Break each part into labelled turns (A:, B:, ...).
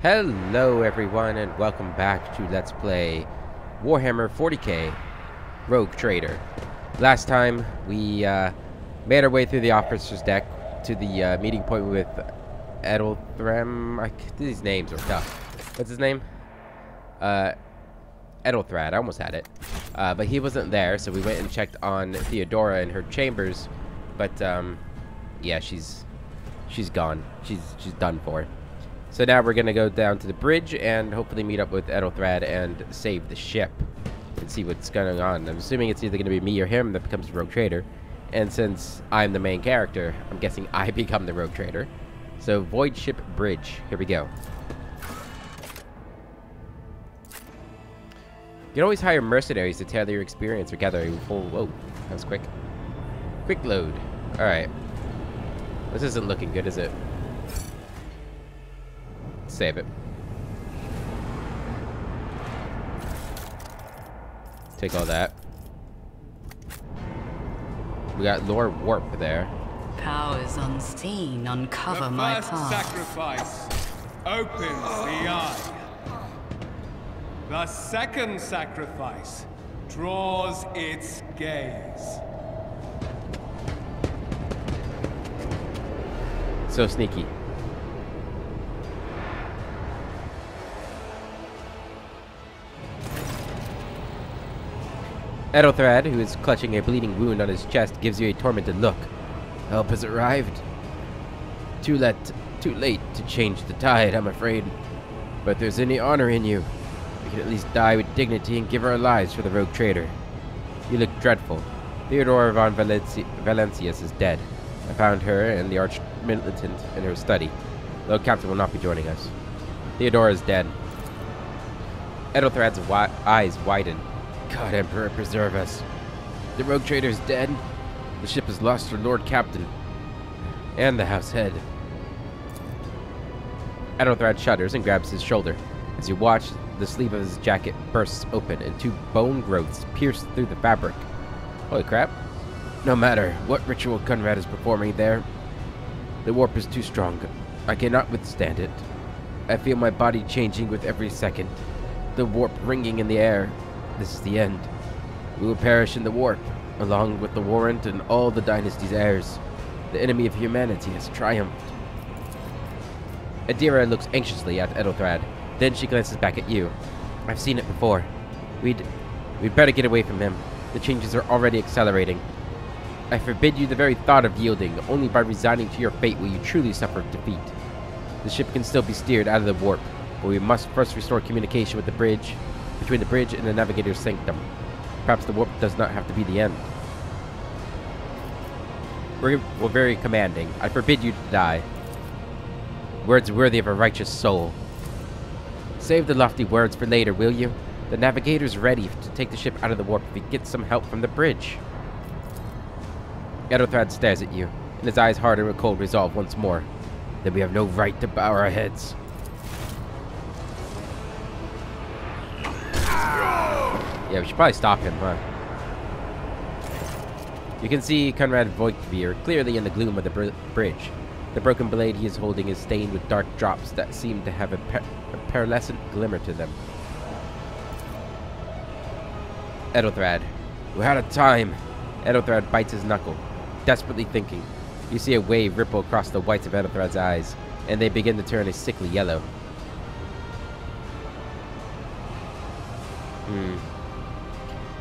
A: Hello everyone and welcome back to Let's Play Warhammer 40k Rogue Trader. Last time we made our way through the officer's deck to the meeting point with Edelthram. These names are tough. What's his name? Edelthrad. I almost had it. But he wasn't there, so we went and checked on Theodora in her chambers. But yeah, she's gone. She's done for. So now we're going to go down to the bridge and hopefully meet up with Edelthrad and save the ship and see what's going on. I'm assuming it's either going to be me or him that becomes the Rogue Trader. And since I'm the main character, I'm guessing I become the Rogue Trader. So Void Ship Bridge. Here we go. You can always hire mercenaries to tailor your experience or gather a full... Whoa, that was quick. Quick load. Alright. This isn't looking good, is it? Save it. Take all that. We got Lord Warp there.
B: Powers unseen uncover my path.
C: The first sacrifice opens the eye. The second sacrifice draws its gaze.
A: So sneaky. Edelthrad, who is clutching a bleeding wound on his chest, gives you a tormented look. Help has arrived. Too late to change the tide, I'm afraid. But if there's any honor in you, we can at least die with dignity and give our lives for the Rogue Trader. You look dreadful. Theodora von Valencius is dead. I found her and the arch-militant in her study. Though Captain will not be joining us. Theodora is dead. Edelthrad's eyes widen. God, Emperor, preserve us. The Rogue Trader is dead. The ship has lost her Lord Captain. And the house head. Edelthrad shudders and grabs his shoulder. As you watch, the sleeve of his jacket bursts open and two bone growths pierce through the fabric. Holy crap. No matter what ritual Conrad is performing there, the warp is too strong. I cannot withstand it. I feel my body changing with every second. The warp ringing in the air. This is the end. We will perish in the warp, along with the warrant and all the dynasty's heirs. The enemy of humanity has triumphed. Adira looks anxiously at Edelthrad. Then she glances back at you. I've seen it before. We'd better get away from him. The changes are already accelerating. I forbid you the very thought of yielding. Only by resigning to your fate will you truly suffer defeat. The ship can still be steered out of the warp, but we must first restore communication with the bridge, between the bridge and the navigator's sanctum. Perhaps the warp does not have to be the end. We're very commanding. I forbid you to die. Words worthy of a righteous soul. Save the lofty words for later, will you? The navigator's ready to take the ship out of the warp if he gets some help from the bridge. Edelthrad stares at you, and his eyes harden with cold resolve once more. Then we have no right to bow our heads. Yeah, we should probably stop him, huh? You can see Conrad Voigtveer clearly in the gloom of the bridge. The broken blade he is holding is stained with dark drops that seem to have a pearlescent glimmer to them. Edelthrad. We're out of time. Edelthrad bites his knuckle, desperately thinking. You see a wave ripple across the whites of Edelthrad's eyes, and they begin to turn a sickly yellow.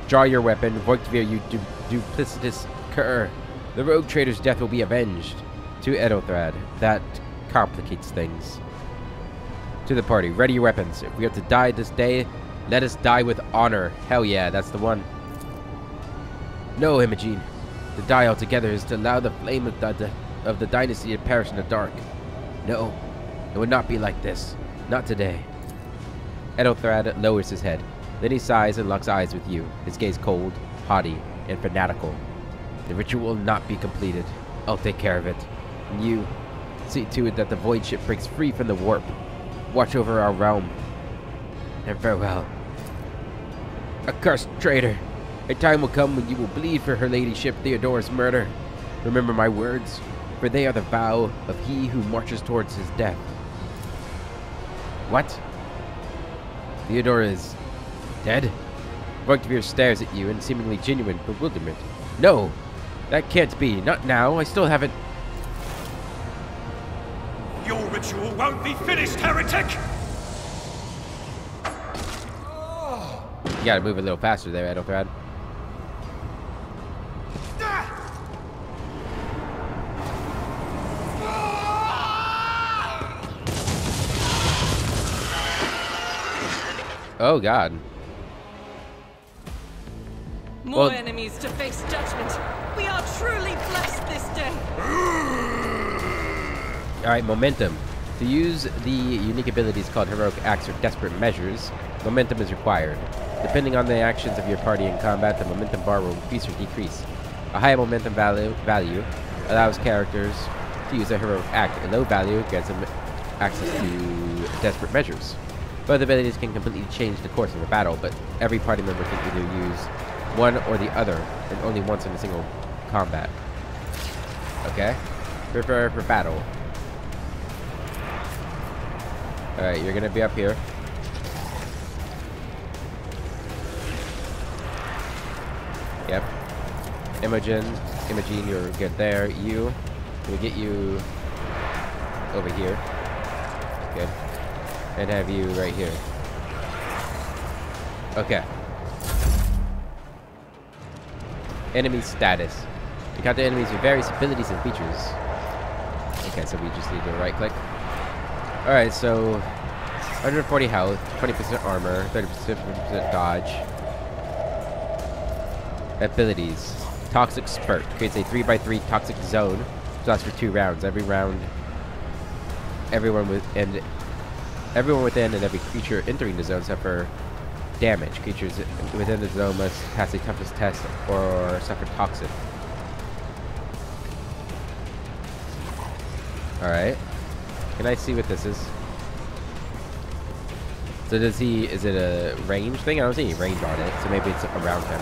A: Draw your weapon, Voigtveer, you duplicitous cur. The Rogue Trader's death will be avenged. To Edelthrad, that complicates things. To the party, ready your weapons. If we are to die this day, let us die with honor. Hell yeah, that's the one. No, Imogene. To die altogether is to allow the flame of the dynasty to perish in the dark. No, it would not be like this. Not today. Edelthrad lowers his head. Then he sighs and locks eyes with you, his gaze cold, haughty, and fanatical. The ritual will not be completed. I'll take care of it. And you, see to it that the void ship breaks free from the warp. Watch over our realm. And farewell. Accursed traitor. A time will come when you will bleed for her ladyship Theodora's murder. Remember my words, for they are the vow of he who marches towards his death. What? Theodore is dead? Voigtveer stares at you in seemingly genuine bewilderment. No! That can't be. Not now. I still haven't...
D: Your ritual won't be finished, heretic!
A: You gotta move a little faster there, Edelthrad. Oh god.
E: More enemies to face judgment. We are truly blessed this day.
A: Alright, momentum. To use the unique abilities called Heroic Acts or Desperate Measures, momentum is required. Depending on the actions of your party in combat, the momentum bar will increase or decrease. A high momentum value allows characters to use a heroic act. A low value grants them access to desperate measures. Both abilities can completely change the course of a battle, but every party member can either use one or the other, and only once in a single combat. Okay? Prepare for battle. Alright, you're gonna be up here. Yep. Imogen, you're good there. You, we'll get you over here. Good. And have you right here. Okay. Enemy status. Encounter enemies with various abilities and features. Okay, so we just need to right click. Alright, so 140 health, 20% armor, 30% dodge. Abilities. Toxic Spurt. Creates a 3x3 toxic zone. Which lasts for 2 rounds. Every round, everyone within and every creature entering the zone suffer damage. Creatures within the zone must pass a toughness test or suffer toxic. Alright. Can I see what this is? So is it a range thing? I don't see any range on it, so maybe it's around him.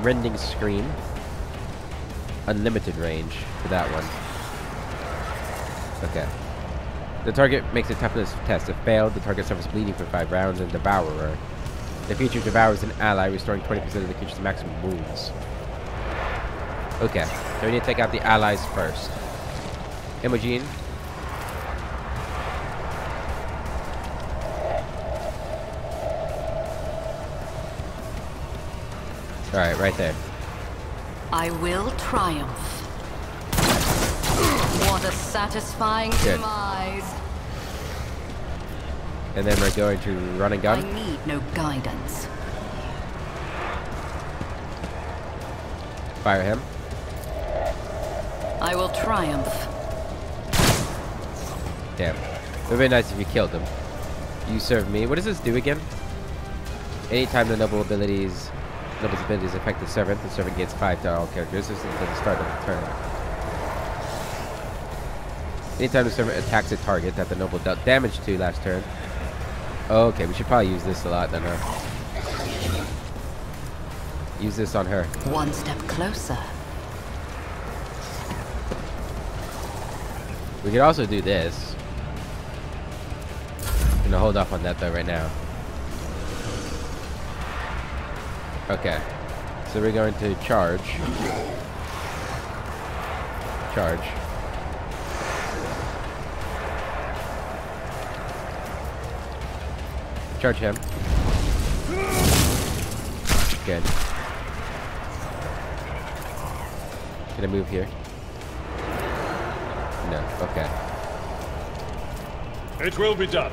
A: Rending Scream. Unlimited range for that one. Okay. The target makes a toughness test. If failed, the target suffers bleeding for 5 rounds and Devourer. The creature devours an ally, restoring 20% of the creature's maximum wounds. Okay, so we need to take out the allies first. Imogen. Alright, right there.
B: I will triumph. What a satisfying
A: Good.
B: demise.
A: And then we're going to run and gun.
B: I need no guidance.
A: Fire him.
B: I will triumph.
A: Damn. It would be nice if you killed him. You serve me. What does this do again? Anytime the noble's abilities affect the servant gains 5 to all characters. This is at the start of the turn. Anytime the servant attacks a target that the noble dealt damage to last turn. Oh, okay, we should probably use this a lot then, huh? Use this on her.
B: One step closer.
A: We could also do this. I'm gonna hold off on that though right now. Okay. So we're going to charge. Charge. Charge him. Good. Can I move here? No. Okay.
D: It will be done.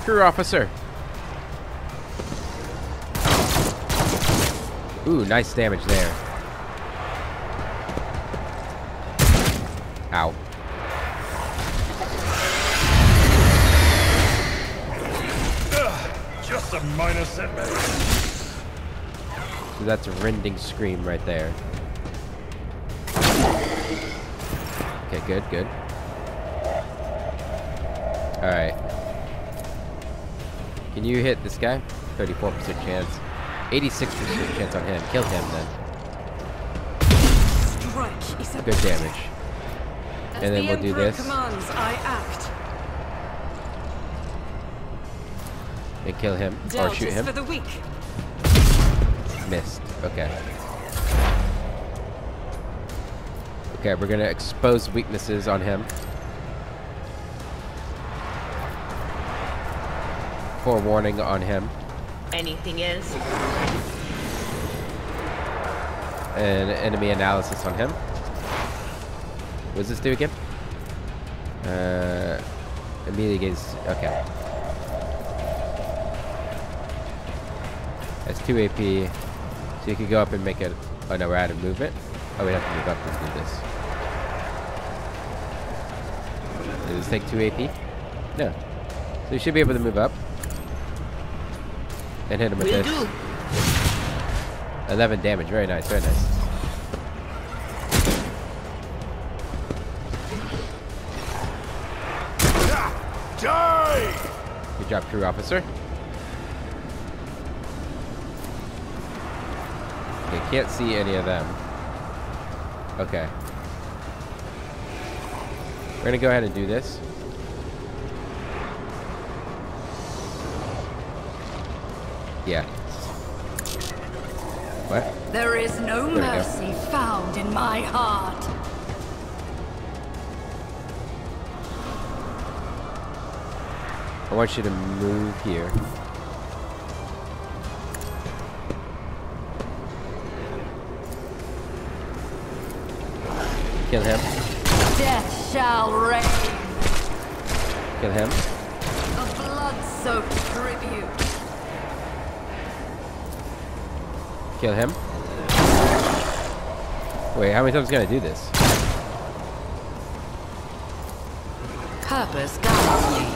A: Crew officer. Ooh, nice damage there. Ow.
D: Just a minor setback.
A: So that's a rending scream right there. Okay, good, good. Alright. Can you hit this guy? 34% chance. 86% chance on him. Kill him then.
E: Strike is
A: Good damage.
E: As
A: And then
E: the
A: we'll do
E: Emperor
A: this.
E: commands, I act.
A: And kill him. Or
E: Doubt
A: shoot
E: is
A: him.
E: for the weak.
A: Missed. Okay. Okay, we're gonna expose weaknesses on him. Forewarning on him.
E: Anything is.
A: And enemy analysis on him. What does this do again? Immediately gains. Okay. That's 2 AP. So you can go up and make it. Oh no, we're out of movement. Oh, we have to move up to do this. Does this take 2 AP? No. So you should be able to move up. And hit him with this. 11 damage. Very nice, very nice.
D: Die!
A: Good job, crew officer. Okay, can't see any of them. Okay. We're gonna go ahead and do this. Yeah. What?
B: There is no
A: There we go.
B: mercy found in my heart.
A: I want you to move here. Kill him.
B: Death shall reign.
A: Kill him.
B: A blood-soaked tribute.
A: Kill him. Wait, how many times can I do this?
B: Purpose guides me.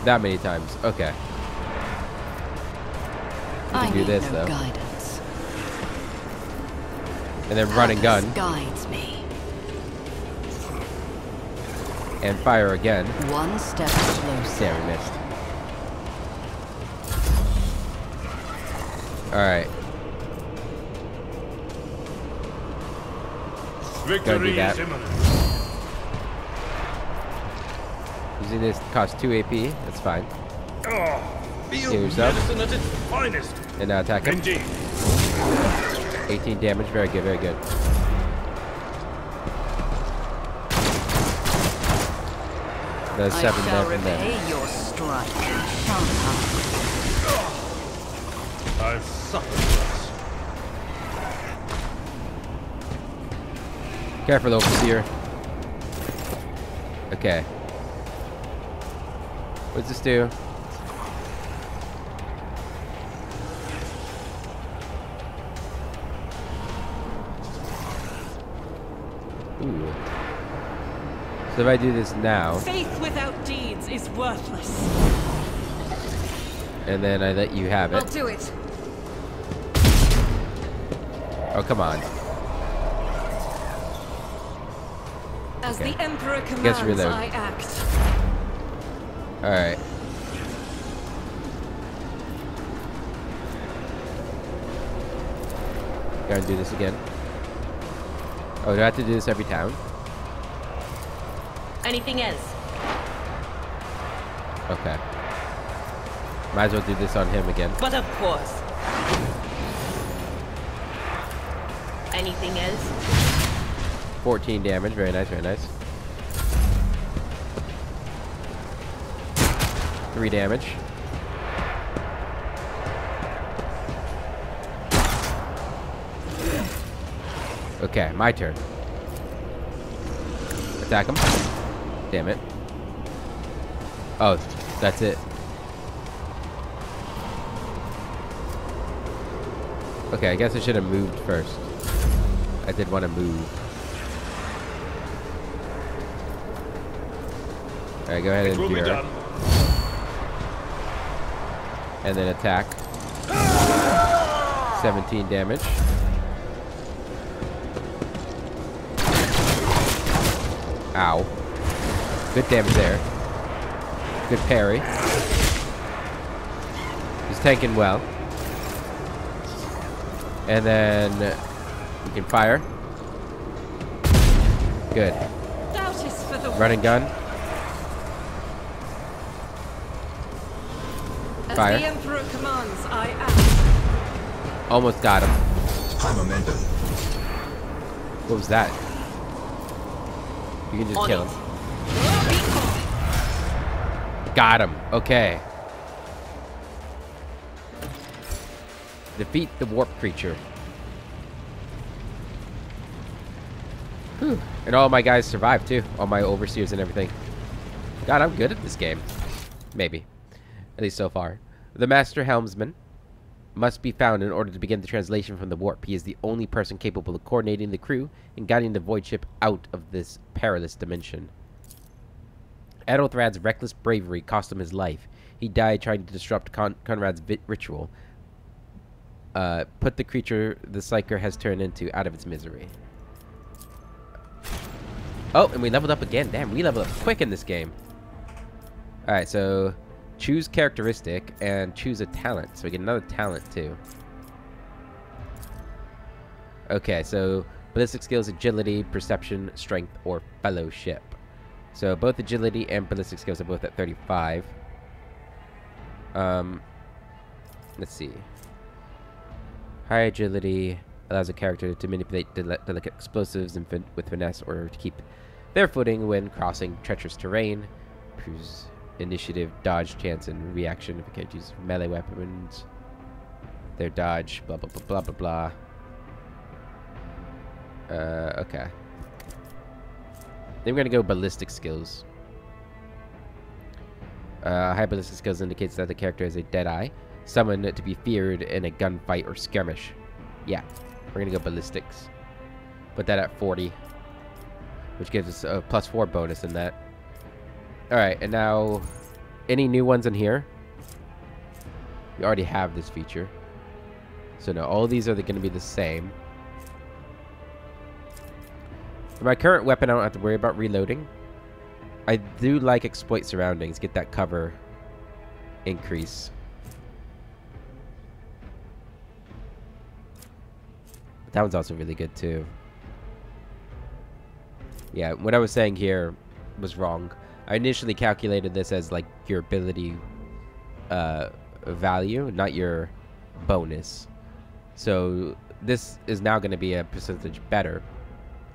A: That many times. Okay. We
B: I
A: can do
B: need
A: this
B: no
A: though.
B: guidance.
A: And then run and gun.
B: Purpose guides me.
A: And fire again.
B: One step closer.
A: Yeah, we missed. Alright.
D: Victory
A: that.
D: is imminent.
A: Using this costs 2 AP. That's fine.
D: Oh,
A: Heal
D: field
A: yourself.
D: medicine at its finest.
A: And now attack him.
D: Indeed.
A: 18 damage. Very good, very good. There's 7
B: I
A: there
B: shall
A: from them.
B: repay your strike, shan't
D: I've suffered this.
A: Careful, overseer. Okay. What's this do? Ooh. So if I do this now,
E: Faith without deeds is worthless.
A: and then I let you have
E: I'll
A: it.
E: do it.
A: Oh, come on.
E: As
A: Okay.
E: the Emperor
A: Guess
E: commands,
A: reload.
E: I act.
A: Alright. Gotta do this again. Oh, do I have to do this every town?
E: Anything else?
A: Okay. Might as well do this on him again.
E: But of course. Anything else?
A: 14 damage. Very nice, very nice. 3 damage. Okay, my turn. Attack him. Damn it. Oh, that's it. Okay, I guess I should have moved first. I did want to move. Alright, go ahead
D: It
A: and
D: will be
A: cure.
D: done.
A: And then attack. 17 damage. Ow. Good damage there. Good parry. He's tanking well. And then we can fire. Good.
E: Doubt is for the
A: Run and gun.
E: As
A: Fire.
E: the Emperor commands, I act.
A: Almost got him.
F: High momentum.
A: What was that? You can just
E: On
A: kill
E: it.
A: him. Got him. Okay. Defeat the warp creature. Whew. And all my guys survived too. All my overseers and everything. God, I'm good at this game. Maybe. At least so far. The Master Helmsman must be found in order to begin the translation from the warp. He is the only person capable of coordinating the crew and guiding the void ship out of this perilous dimension. Adelthrad's reckless bravery cost him his life. He died trying to disrupt Conrad's ritual. Put the creature the Psyker has turned into out of its misery. Oh, and we leveled up again. Damn, we leveled up quick in this game. Alright, so choose characteristic and choose a talent. So we get another talent too. Okay, so ballistic skills, agility, perception, strength, or fellowship. So both agility and ballistic skills are both at 35. Let's see. High agility allows a character to manipulate delicate explosives and with finesse, or to keep their footing when crossing treacherous terrain. Improves initiative, dodge, chance, and reaction if a character uses melee weapons. Their dodge, blah blah blah blah blah blah. Okay. Then we're gonna go ballistic skills. High ballistic skills indicates that the character has a dead eye, someone to be feared in a gunfight or skirmish. Yeah, we're gonna go ballistics. Put that at 40, which gives us a +4 bonus in that. All right, and now, any new ones in here? We already have this feature, so no, all these are going to be the same. For my current weapon, I don't have to worry about reloading. I do like exploit surroundings, get that cover increase. That one's also really good too. Yeah, what I was saying here was wrong. I initially calculated this as like your ability value, not your bonus. So this is now going to be a percentage better.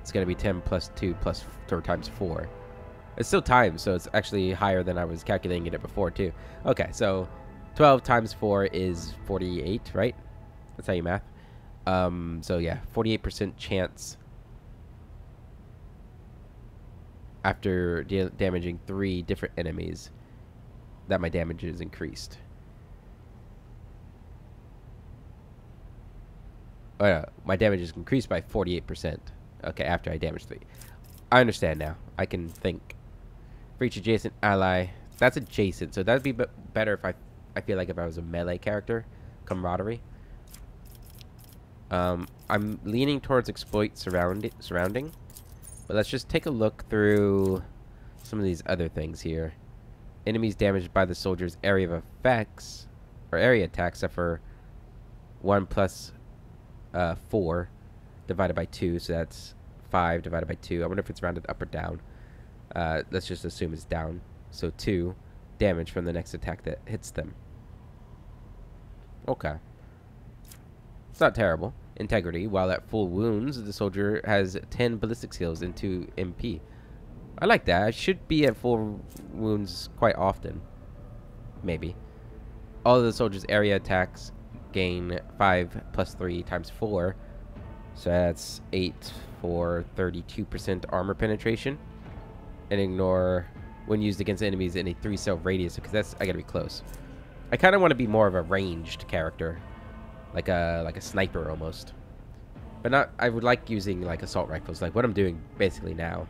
A: It's going to be 10 plus 2 plus 4 times 4. It's still times, so it's actually higher than I was calculating it before too. Okay, so 12 times 4 is 48, right? That's how you math. So yeah, 48% chance after damaging 3 different enemies that my damage is increased. Oh yeah, my damage is increased by 48%. Okay, after I damage 3. I understand now. I can think. For each adjacent ally, that's adjacent, so that'd be better if I feel like if I was a melee character. Camaraderie. I'm leaning towards exploit surrounding, but let's just take a look through some of these other things here. Enemies damaged by the soldier's area of effects or area attacks suffer 1 plus 4 divided by 2, so that's 5 divided by 2. I wonder if it's rounded up or down. Let's just assume it's down. So 2 damage from the next attack that hits them. Okay. It's not terrible. Integrity. While at full wounds, the soldier has 10 ballistic skills and 2 MP. I like that. I should be at full wounds quite often. Maybe. All of the soldier's area attacks gain 5 plus 3 times 4. So that's 8 for 32% armor penetration. And ignore when used against enemies in a 3-cell radius, because that's I gotta be close. I kind of want to be more of a ranged character, like a sniper almost. But not. I would like using like assault rifles, like what I'm doing basically now,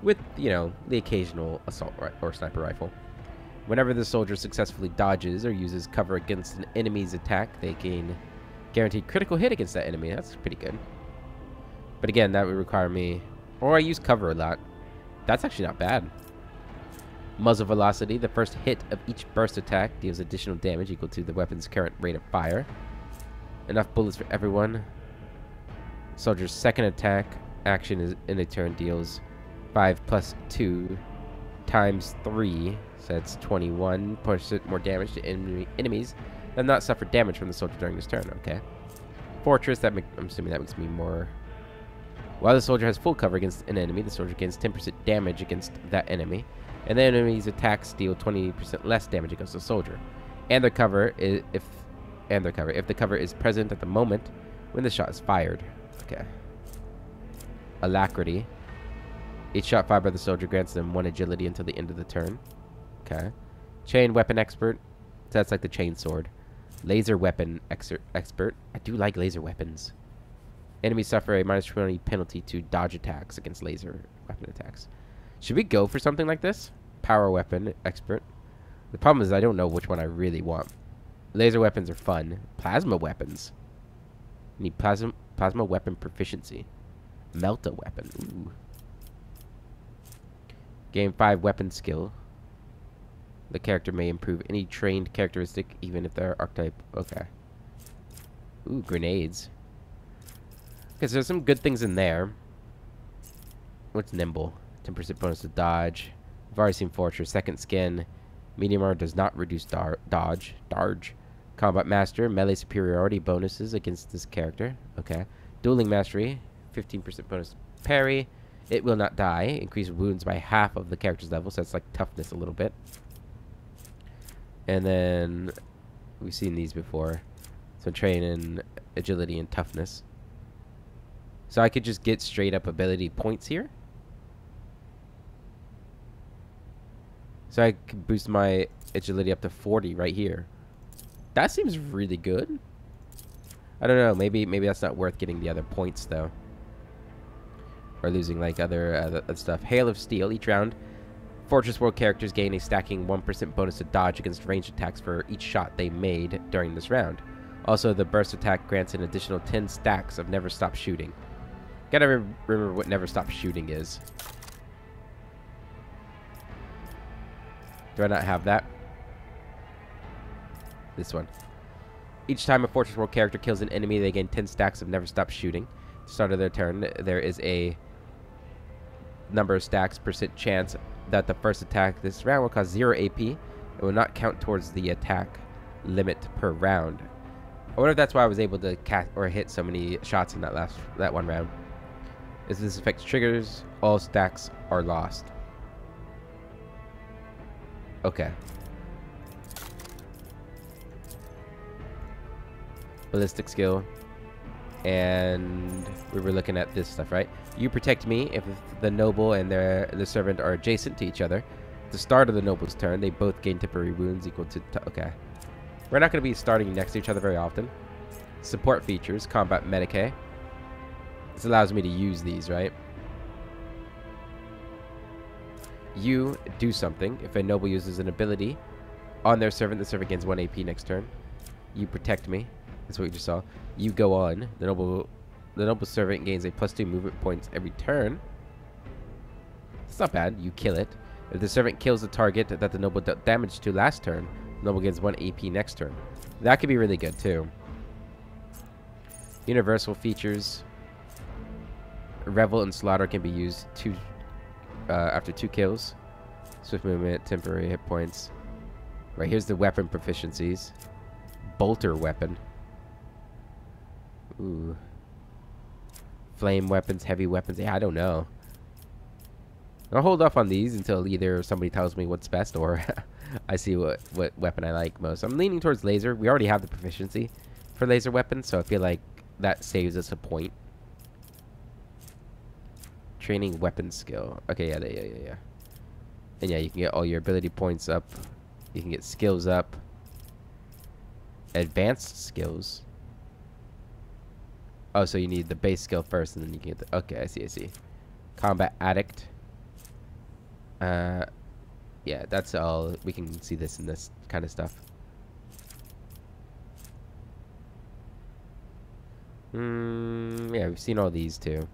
A: with the occasional assault or sniper rifle. Whenever the soldier successfully dodges or uses cover against an enemy's attack, they gain guaranteed critical hit against that enemy. That's pretty good. But again, that would require me, or I use cover a lot. That's actually not bad. Muzzle velocity. The first hit of each burst attack deals additional damage equal to the weapon's current rate of fire. Enough bullets for everyone. Soldier's second attack action is in a turn deals 5 plus 2 times 3. So that's 21% more damage to enemies that have not suffered damage from the soldier during this turn. Okay. Fortress, I'm assuming that makes me more... While the soldier has full cover against an enemy, the soldier gains 10% damage against that enemy. And the enemy's attacks deal 20% less damage against the soldier. And their cover is if the cover is present at the moment when the shot is fired. Okay. Alacrity. Each shot fired by the soldier grants them 1 agility until the end of the turn. Okay. Chain weapon expert. So that's like the chain sword. Laser weapon expert. I do like laser weapons. Enemies suffer a minus 20 penalty to dodge attacks against laser weapon attacks. Should we go for something like this? Power weapon expert. The problem is I don't know which one I really want. Laser weapons are fun. Plasma weapons. Need plasma weapon proficiency. Melt a weapon. Ooh. Gain 5 weapon skill. The character may improve any trained characteristic, even if their archetype. Okay. Ooh, grenades. Okay, so there's some good things in there. What's nimble? 10% bonus to dodge. I've already seen Fortress. Second skin. Medium armor does not reduce dodge. Combat master. Melee superiority bonuses against this character. Okay. Dueling mastery. 15% bonus parry. It will not die. Increase wounds by half of the character's level. So that's like toughness a little bit. And then we've seen these before. So train in agility and toughness. So I could just get straight up ability points here. So I could boost my agility up to 40 right here. That seems really good. I don't know. Maybe that's not worth getting the other points though. Or losing like other stuff. Hail of Steel. Each round, Fortress World characters gain a stacking 1% bonus to dodge against ranged attacks for each shot they made during this round. Also, the burst attack grants an additional 10 stacks of Never Stop Shooting. Gotta remember what Never Stop Shooting is. Do I not have that? This one. Each time a Fortress World character kills an enemy, they gain 10 stacks of Never Stop Shooting. At the start of their turn, there is a number of stacks % chance that the first attack this round will cause 0 AP. It will not count towards the attack limit per round. I wonder if that's why I was able to cast or hit so many shots in that one round. As this effect triggers, all stacks are lost. Okay. Ballistic skill. And we were looking at this stuff, right? You protect me if the noble and the servant are adjacent to each other. At the start of the noble's turn, they both gain temporary wounds equal to... okay. We're not going to be starting next to each other very often. Support features. Combat Medicae. This allows me to use these, right? You do something. If a noble uses an ability on their servant, the servant gains 1 AP next turn. You protect me. That's what we just saw. You go on. The noble servant gains a +2 movement points every turn. It's not bad. You kill it. If the servant kills the target that the noble dealt damage to last turn, the noble gains 1 AP next turn. That could be really good too. Universal features. Revel and Slaughter can be used after 2 kills. Swift movement, temporary hit points. Right, here's the weapon proficiencies. Bolter weapon. Ooh. Flame weapons, heavy weapons. Yeah, I don't know. I'll hold off on these until either somebody tells me what's best or I see what weapon I like most. I'm leaning towards laser. We already have the proficiency for laser weapons, so I feel like that saves us a point. Training weapon skill. Okay, yeah. And yeah, you can get all your ability points up. You can get skills up. Advanced skills. Oh, so you need the base skill first, and then you can get the... okay, I see. Combat Addict. Yeah, that's all. We can see this in this kind of stuff. Yeah, we've seen all these too.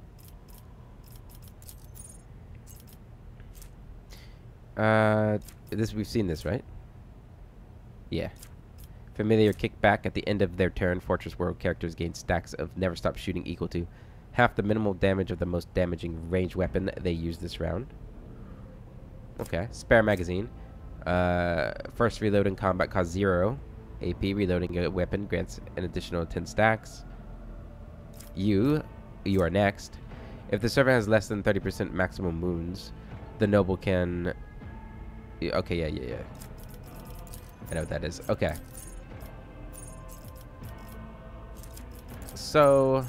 A: We've seen this, right? Yeah. Familiar kickback at the end of their turn. Fortress World characters gain stacks of never stop shooting equal to half the minimal damage of the most damaging ranged weapon they use this round. Okay. Spare magazine. First reload in combat costs 0 AP. Reloading a weapon grants an additional 10 stacks. You are next. If the servant has less than 30% maximum wounds, the noble can... Okay, yeah. I know what that is. Okay. So...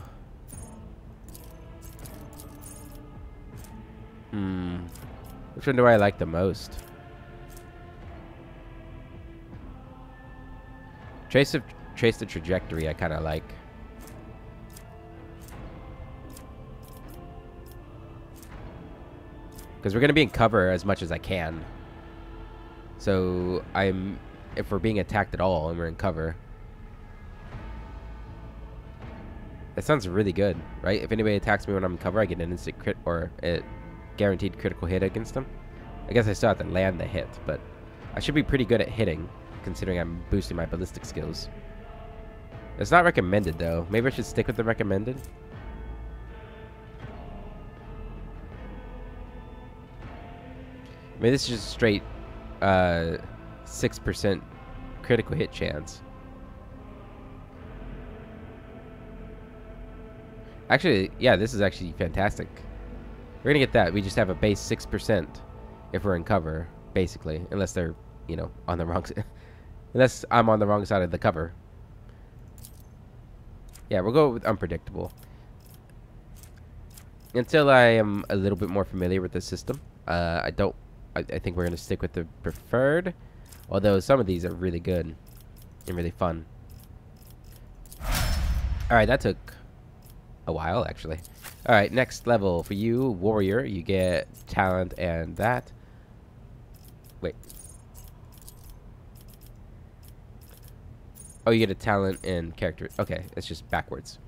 A: Which one do I like the most? Trace the trajectory I kind of like. Because we're going to be in cover as much as I can. So, if we're being attacked at all and we're in cover. That sounds really good, right? If anybody attacks me when I'm in cover, I get an instant crit or a guaranteed critical hit against them. I guess I still have to land the hit, but I should be pretty good at hitting, considering I'm boosting my ballistic skills. It's not recommended, though. Maybe I should stick with the recommended. I mean, this is just straight 6% critical hit chance. Actually, yeah, this is actually fantastic. We're gonna get that. We just have a base 6% if we're in cover, basically. Unless they're, you know, on the wrong side. Unless I'm on the wrong side of the cover. Yeah, we'll go with unpredictable. Until I am a little bit more familiar with the system. I think we're gonna stick with the preferred. Although some of these are really good and really fun. Alright, that took a while, actually. Alright, next level for you, warrior. You get talent and that. Wait. Oh, you get a talent and character. Okay, it's just backwards.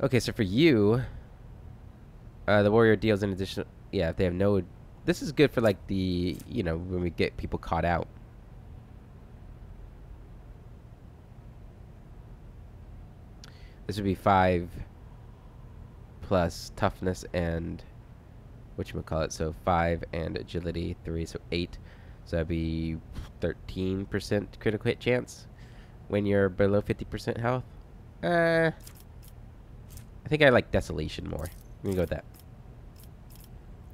A: Okay, so for you, the warrior deals an additional... Yeah, if they have no... This is good for, like, the... You know, when we get people caught out. This would be 5 plus toughness and... Whatchamacallit? So 5 and agility, 3, so 8. So that'd be 13% critical hit chance when you're below 50% health. I think I like desolation more. I'm gonna go with that.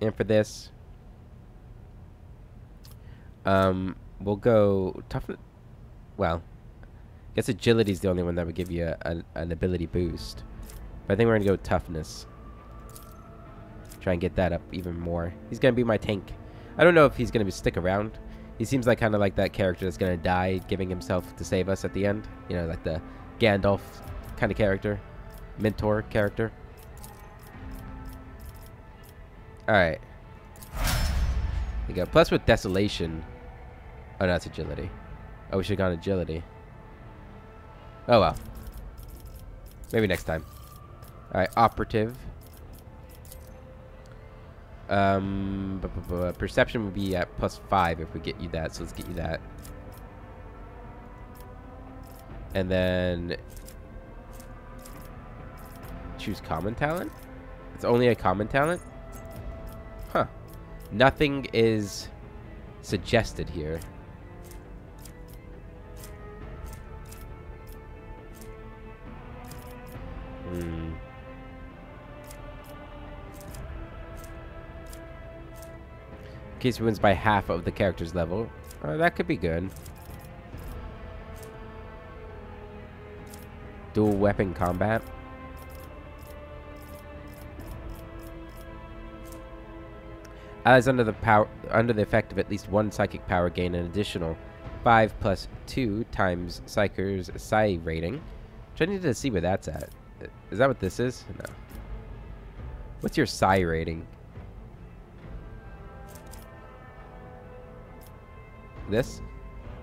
A: And for this, we'll go toughness. Well, I guess agility is the only one that would give you an ability boost. But I think we're gonna go with toughness. Try and get that up even more. He's gonna be my tank. I don't know if he's gonna stick around. He seems like kind of like that character that's gonna die, giving himself to save us at the end. You know, like the Gandalf kind of character, mentor character. All right. We go. Plus with desolation. Oh, no, that's agility. Oh, we should have gone agility. Oh well. Maybe next time. All right, operative. Perception will be at +5 if we get you that, so let's get you that. And then choose common talent. It's only a common talent. Huh. Nothing is suggested here. Case wins by half of the character's level. That could be good. Dual weapon combat. Allies under the effect of at least one psychic power gain an additional 5 + 2 times Psyker's Psi rating. Which I need to see where that's at. Is that what this is? No. What's your Psi rating? This?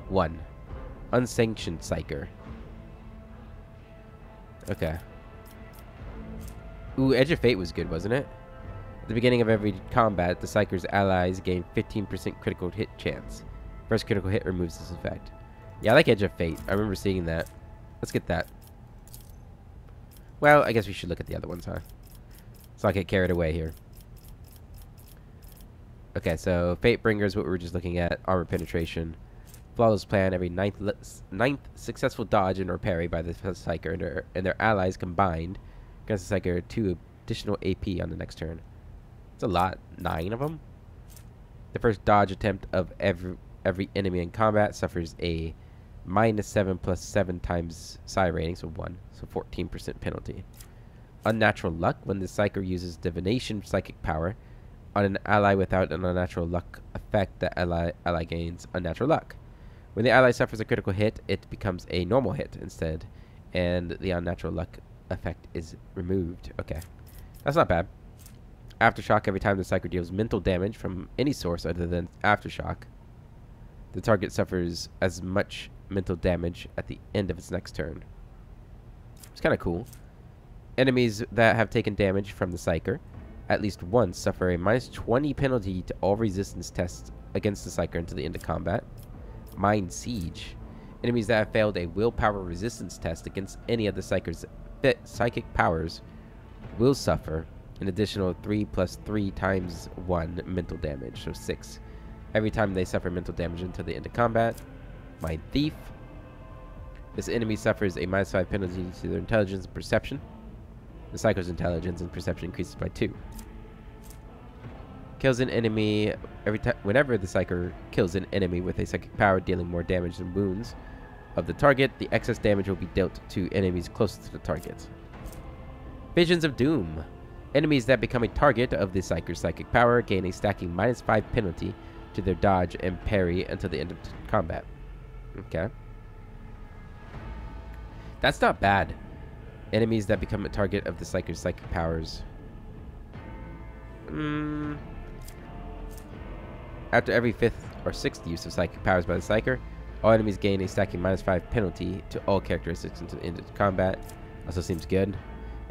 A: 1. Unsanctioned Psyker. Okay. Ooh, Edge of Fate was good, wasn't it? At the beginning of every combat, the Psyker's allies gain 15% critical hit chance. First critical hit removes this effect. Yeah, I like Edge of Fate. I remember seeing that. Let's get that. Well, I guess we should look at the other ones, huh? Let's not get carried away here. Okay, so Fatebringer is what we were just looking at. Armor penetration. Flawless plan. Every ninth successful dodge and or parry by the Psyker and their allies combined against the Psyker 2 additional AP on the next turn. It's a lot. 9 of them. The first dodge attempt of every enemy in combat suffers a -7 + 7 times psi rating, so 1, so 14% penalty. Unnatural luck. When the Psyker uses divination psychic power on an ally without an unnatural luck effect, the ally gains unnatural luck. When the ally suffers a critical hit, it becomes a normal hit instead, and the unnatural luck effect is removed. Okay, that's not bad. Aftershock. Every time the Psyker deals mental damage from any source other than Aftershock, the target suffers as much mental damage at the end of its next turn. It's kind of cool. Enemies that have taken damage from the Psyker at least once suffer a -20 penalty to all resistance tests against the Psyker until the end of combat. Mind Siege. Enemies that have failed a willpower resistance test against any of the Psyker's psychic powers will suffer an additional 3 + 3 times 1 mental damage, so 6. Every time they suffer mental damage until the end of combat. Mind Thief. This enemy suffers a -5 penalty to their intelligence and perception. The Psyker's intelligence and perception increases by 2. Kills an enemy whenever the Psyker kills an enemy with a psychic power dealing more damage than wounds of the target, the excess damage will be dealt to enemies closest to the target. Visions of Doom. Enemies that become a target of the Psyker's psychic power gain a stacking -5 penalty to their dodge and parry until the end of combat. Okay. That's not bad. Enemies that become a target of the Psyker's psychic powers. After every 5th or 6th use of psychic powers by the Psyker, all enemies gain a stacking -5 penalty to all characteristics until the end of combat. Also seems good.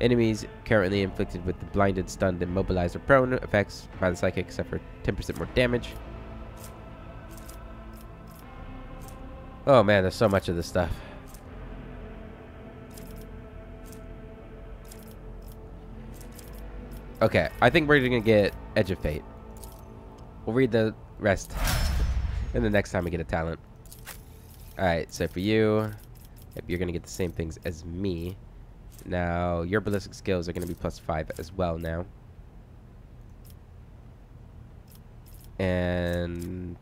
A: Enemies currently inflicted with the blinded, stunned, immobilized, or prone effects by the Psychic suffer 10% more damage. Oh man, there's so much of this stuff. Okay, I think we're gonna get Edge of Fate. We'll read the rest in the next time we get a talent. Alright, so for you, yep, you're gonna get the same things as me. Now, your ballistic skills are gonna be +5 as well now. And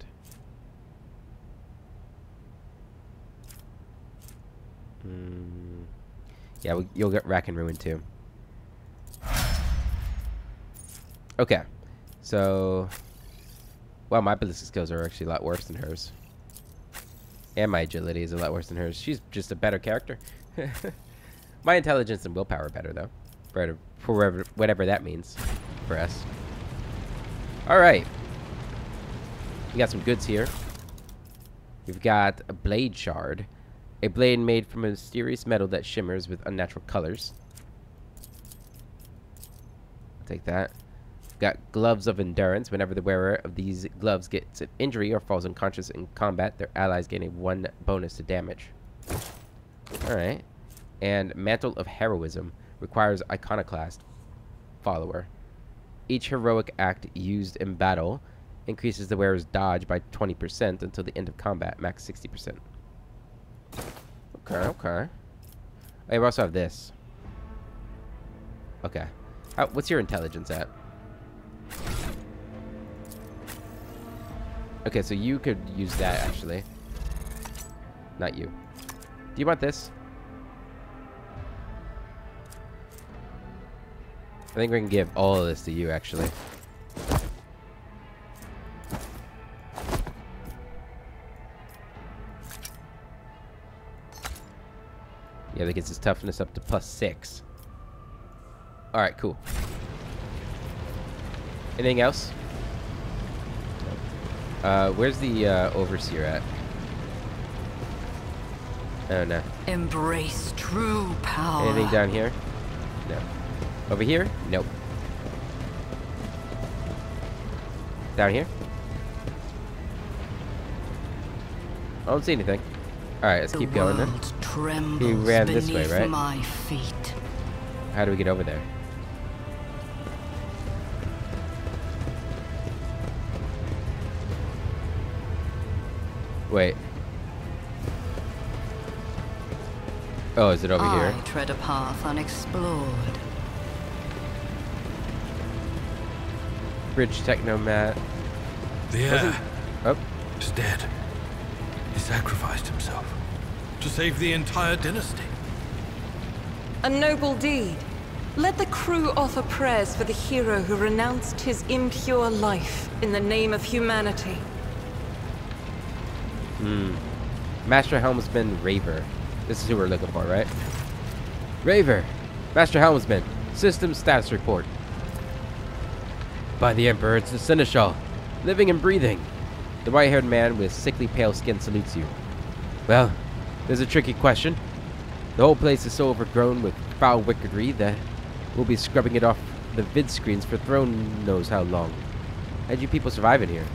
A: yeah, you'll get Rack and Ruin too. Okay, so well, my ballistic skills are actually a lot worse than hers, and my agility is a lot worse than hers. She's just a better character. My intelligence and willpower are better though, for whatever that means for us. All right, we got some goods here. We've got a blade shard, a blade made from a mysterious metal that shimmers with unnatural colors. I'll take that. Got gloves of endurance. Whenever the wearer of these gloves gets an injury or falls unconscious in combat, their allies gain a 1 bonus to damage. Alright. And mantle of heroism requires iconoclast follower. Each heroic act used in battle increases the wearer's dodge by 20% until the end of combat, max 60%. Okay, okay. Hey, we also have this. Okay. What's your intelligence at? Okay, so you could use that, actually. Not you. Do you want this? I think we can give all of this to you, actually. Yeah, that gets his toughness up to +6. Alright, cool. Anything else? Where's the overseer at? Oh no.
B: Embrace true power.
A: Anything down here? No. Over here? Nope. Down here? I don't see anything. Alright, let's keep going then.
B: world trembles
A: He ran this way,
B: beneath
A: right?
B: my feet.
A: How do we get over there? Wait. Oh, is it over here?
B: I tread a path unexplored.
A: Bridge Technomat.
D: The heir
A: Oh,
D: is dead. He sacrificed himself to save the entire dynasty.
E: A noble deed. Let the crew offer prayers for the hero who renounced his impure life in the name of humanity.
A: Master Helmsman Raver. This is who we're looking for, right? Raver! Master Helmsman, system status report. By the Emperor, it's the Seneschal, living and breathing. The white-haired man with sickly pale skin salutes you. Well, there's a tricky question. The whole place is so overgrown with foul wickedry that we'll be scrubbing it off the vid screens for throne knows how long. How'd you people survive in here?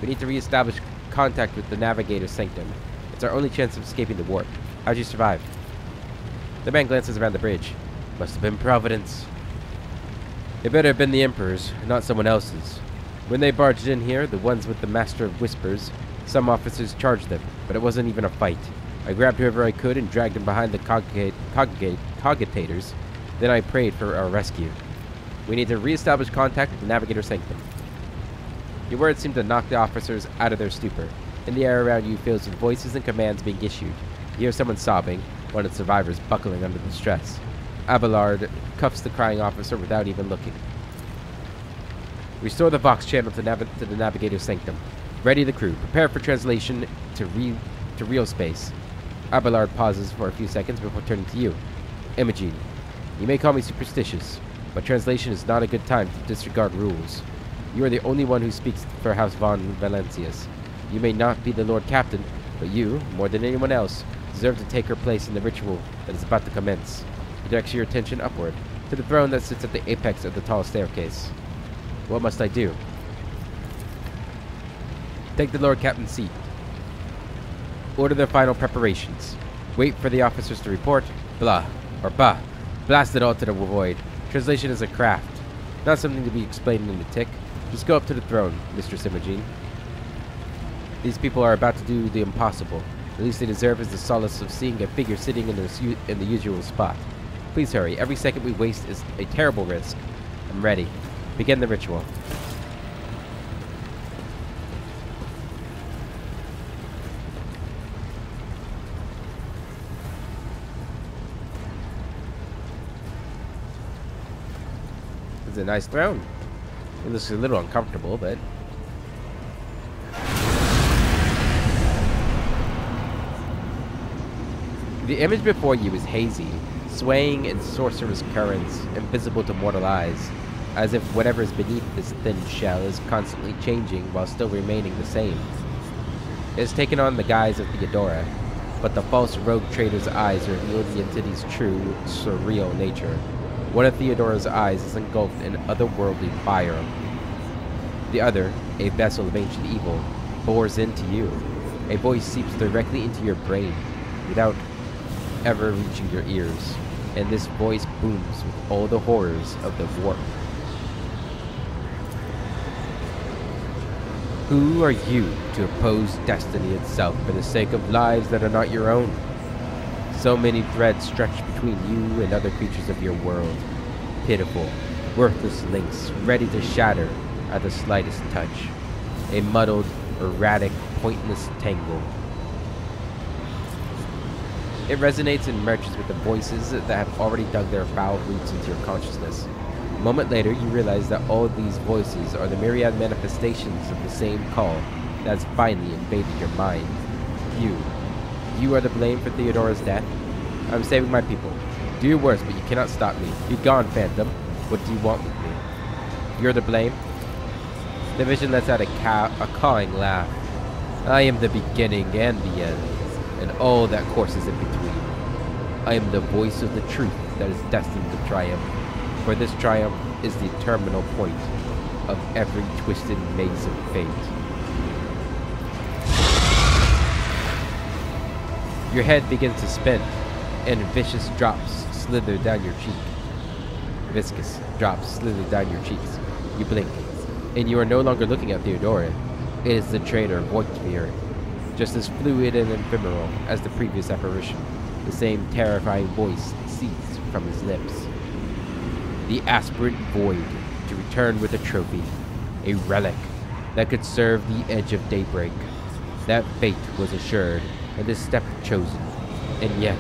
A: We need to re-establish contact with the Navigator's Sanctum. It's our only chance of escaping the warp. How'd you survive? The man glances around the bridge. Must have been Providence. It better have been the Emperor's, not someone else's. When they barged in here, the ones with the Master of Whispers, some officers charged them, but it wasn't even a fight. I grabbed whoever I could and dragged them behind the cogitators. Then I prayed for our rescue. We need to re-establish contact with the Navigator's Sanctum. Your words seem to knock the officers out of their stupor. In the air around you fills with voices and commands being issued. You hear someone sobbing, one of the survivors buckling under the stress. Abelard cuffs the crying officer without even looking. Restore the Vox channel to the Navigator's Sanctum. Ready the crew. Prepare for translation to real space. Abelard pauses for a few seconds before turning to you. Imogene, you may call me superstitious, but translation is not a good time to disregard rules. You are the only one who speaks for House von Valencius. You may not be the Lord Captain, but you, more than anyone else, deserve to take her place in the ritual that is about to commence. He directs your attention upward, to the throne that sits at the apex of the tall staircase. What must I do? Take the Lord Captain's seat. Order the final preparations. Wait for the officers to report. Blah. Or bah. Blast it all to the void. Translation is a craft. Not something to be explained in a tick. Just go up to the throne, Mistress Imogene. These people are about to do the impossible. The least they deserve is the solace of seeing a figure sitting in the usual spot. Please hurry. Every second we waste is a terrible risk. I'm ready. Begin the ritual. It's a nice throne. It looks a little uncomfortable, but... The image before you is hazy, swaying in sorcerous currents, invisible to mortal eyes, as if whatever is beneath this thin shell is constantly changing while still remaining the same. It has taken on the guise of Theodora, but the false rogue trader's eyes reveal the entity's true, surreal nature. One of Theodora's eyes is engulfed in otherworldly fire. The other, a vessel of ancient evil, bores into you. A voice seeps directly into your brain, without ever reaching your ears, and this voice booms with all the horrors of the warp. Who are you to oppose destiny itself for the sake of lives that are not your own? So many threads stretch between you and other creatures of your world. Pitiful, worthless links ready to shatter at the slightest touch. A muddled, erratic, pointless tangle. It resonates and merges with the voices that have already dug their foul roots into your consciousness. A moment later, you realize that all these voices are the myriad manifestations of the same call that has finally invaded your mind. You are the blame for Theodora's death? I'm saving my people. Do your worst, but you cannot stop me. Be gone, Phantom. What do you want with me? You're the blame? The vision lets out a cawing laugh. I am the beginning and the end, and all that courses in between. I am the voice of the truth that is destined to triumph, for this triumph is the terminal point of every twisted maze of fate. Your head begins to spin, and vicious drops slither down your cheek. Viscous drops slither down your cheeks. You blink, and you are no longer looking at Theodora. It is the traitor Voigtveer, just as fluid and ephemeral as the previous apparition. The same terrifying voice seethes from his lips. The aspirant void to return with a trophy, a relic that could serve the edge of daybreak. That fate was assured, and this step chosen. And yet,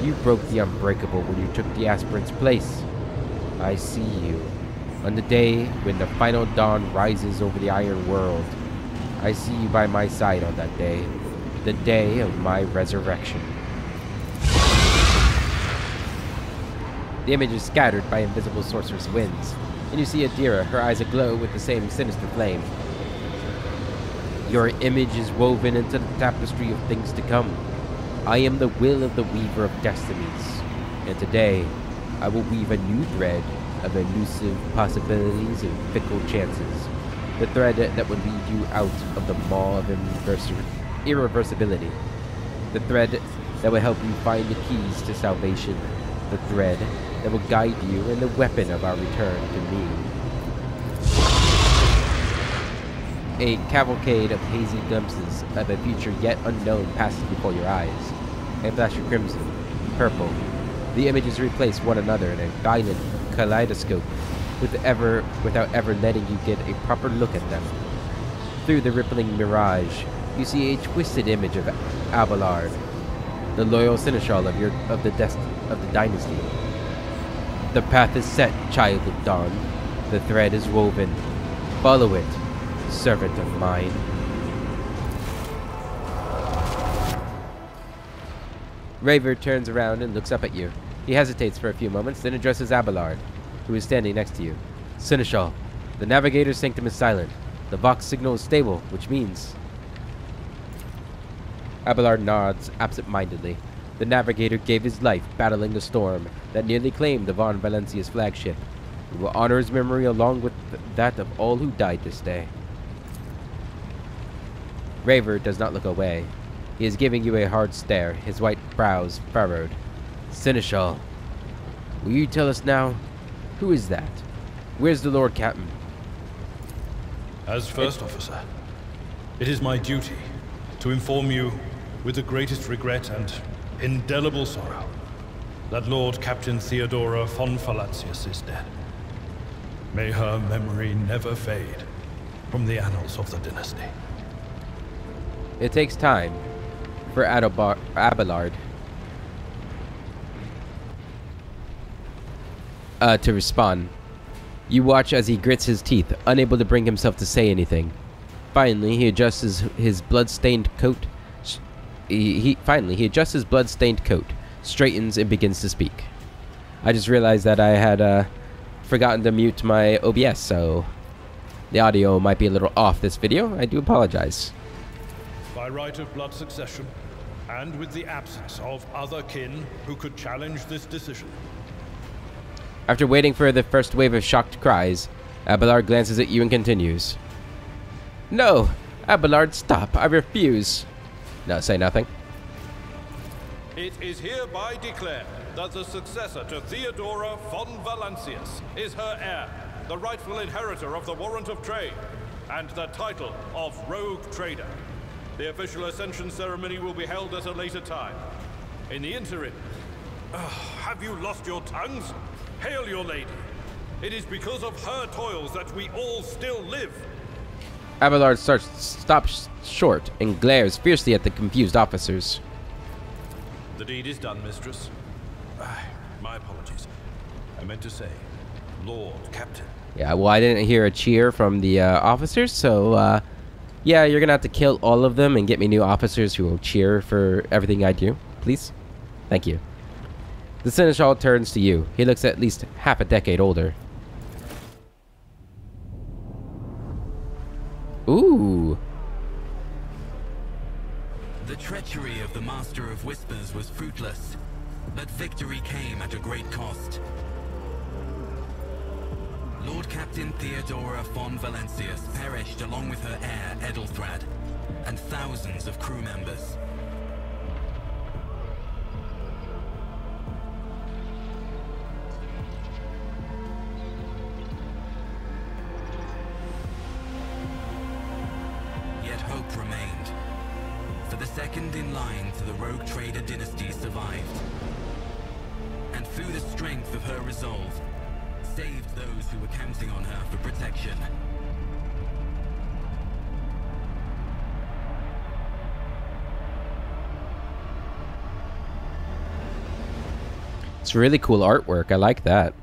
A: you broke the unbreakable when you took the aspirant's place. I see you. On the day when the final dawn rises over the iron world, I see you by my side on that day, the day of my resurrection. The image is scattered by invisible sorceress winds, and you see Adira, her eyes aglow with the same sinister flame. Your image is woven into the tapestry of things to come. I am the will of the weaver of destinies, and today I will weave a new thread of elusive possibilities and fickle chances. The thread that will lead you out of the maw of irreversibility. The thread that will help you find the keys to salvation. The thread that will guide you and the weapon of our return to me. A cavalcade of hazy glimpses of a future yet unknown passes before your eyes. A flash of crimson, purple. The images replace one another in a violent kaleidoscope without ever letting you get a proper look at them. Through the rippling mirage, you see a twisted image of Abelard, the loyal seneschal of the dynasty. The path is set, child of dawn. The thread is woven. Follow it, servant of mine. Raver turns around and looks up at you. He hesitates for a few moments, then addresses Abelard, who is standing next to you. Seneschal, the navigator's sanctum is silent. The Vox signal is stable, which means... Abelard nods absent-mindedly. The navigator gave his life battling the storm that nearly claimed the Von Valencia's flagship. We will honor his memory along with that of all who died this day. Raver does not look away. He is giving you a hard stare, his white brows furrowed. Seneschal, will you tell us now? Who is that? Where's the Lord Captain?
D: As first officer, it is my duty to inform you with the greatest regret and indelible sorrow that Lord Captain Theodora von Valancius is dead. May her memory never fade from the annals of the dynasty.
A: It takes time for Abelard to respond. You watch as he grits his teeth, unable to bring himself to say anything. Finally, he adjusts his blood-stained coat. He adjusts his blood-stained coat, straightens, and begins to speak. I just realized that I had forgotten to mute my OBS, so the audio might be a little off this video. I do apologize.
D: By right of blood succession, and with the absence of other kin who could challenge this decision.
A: After waiting for the first wave of shocked cries, Abelard glances at you and continues. No! Abelard, stop! I refuse! No, say nothing.
D: It is hereby declared that the successor to Theodora von Valancius is her heir, the rightful inheritor of the warrant of trade, and the title of Rogue Trader. The official ascension ceremony will be held at a later time. In the interim, have you lost your tongues? Hail your lady. It is because of her toils that we all still live.
A: Abelard stops short and glares fiercely at the confused officers.
D: The deed is done, mistress. My apologies. I meant to say, Lord Captain.
A: Yeah, well, I didn't hear a cheer from the officers, so, yeah, you're gonna have to kill all of them and get me new officers who will cheer for everything I do, please. Thank you. The Seneschal turns to you. He looks at least half a decade older. Ooh.
F: The treachery of the Master of Whispers was fruitless, but victory came at a great cost. Lord Captain Theodora von Valancius perished along with her heir, Edelthrad, and thousands of crew members. second in line to the rogue trader dynasty survived. And through the strength of her resolve, saved those who were counting on her for protection.
A: It's really cool artwork. I like that.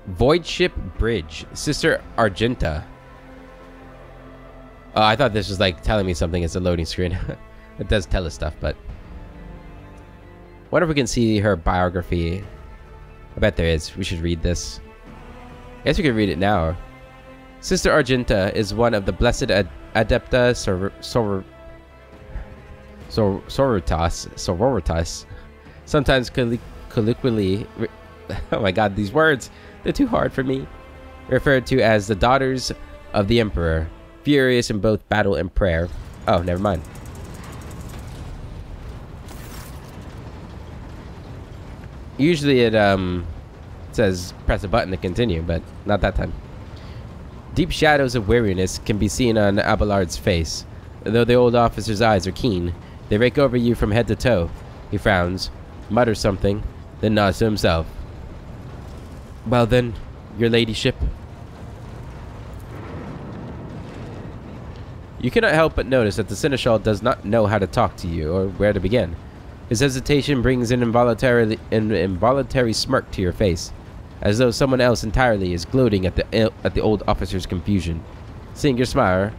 A: Void Ship Bridge. Sister Argenta. Oh, I thought this was like telling me something as a loading screen. It does tell us stuff, but... wonder if we can see her biography. I bet there is. We should read this. I guess we could read it now. Sister Argenta is one of the blessed Adepta Sororitas, sometimes colloquially, oh my god, these words, they're too hard for me, referred to as the daughters of the Emperor, furious in both battle and prayer. Oh, never mind. Usually it says press a button to continue, but not that time. Deep shadows of weariness can be seen on Abelard's face. Though the old officer's eyes are keen, they rake over you from head to toe. He frowns, mutters something, then nods to himself. Well then, your ladyship. You cannot help but notice that the seneschal does not know how to talk to you or where to begin. His hesitation brings an involuntary smirk to your face, as though someone else entirely is gloating at the old officer's confusion. Seeing your smile,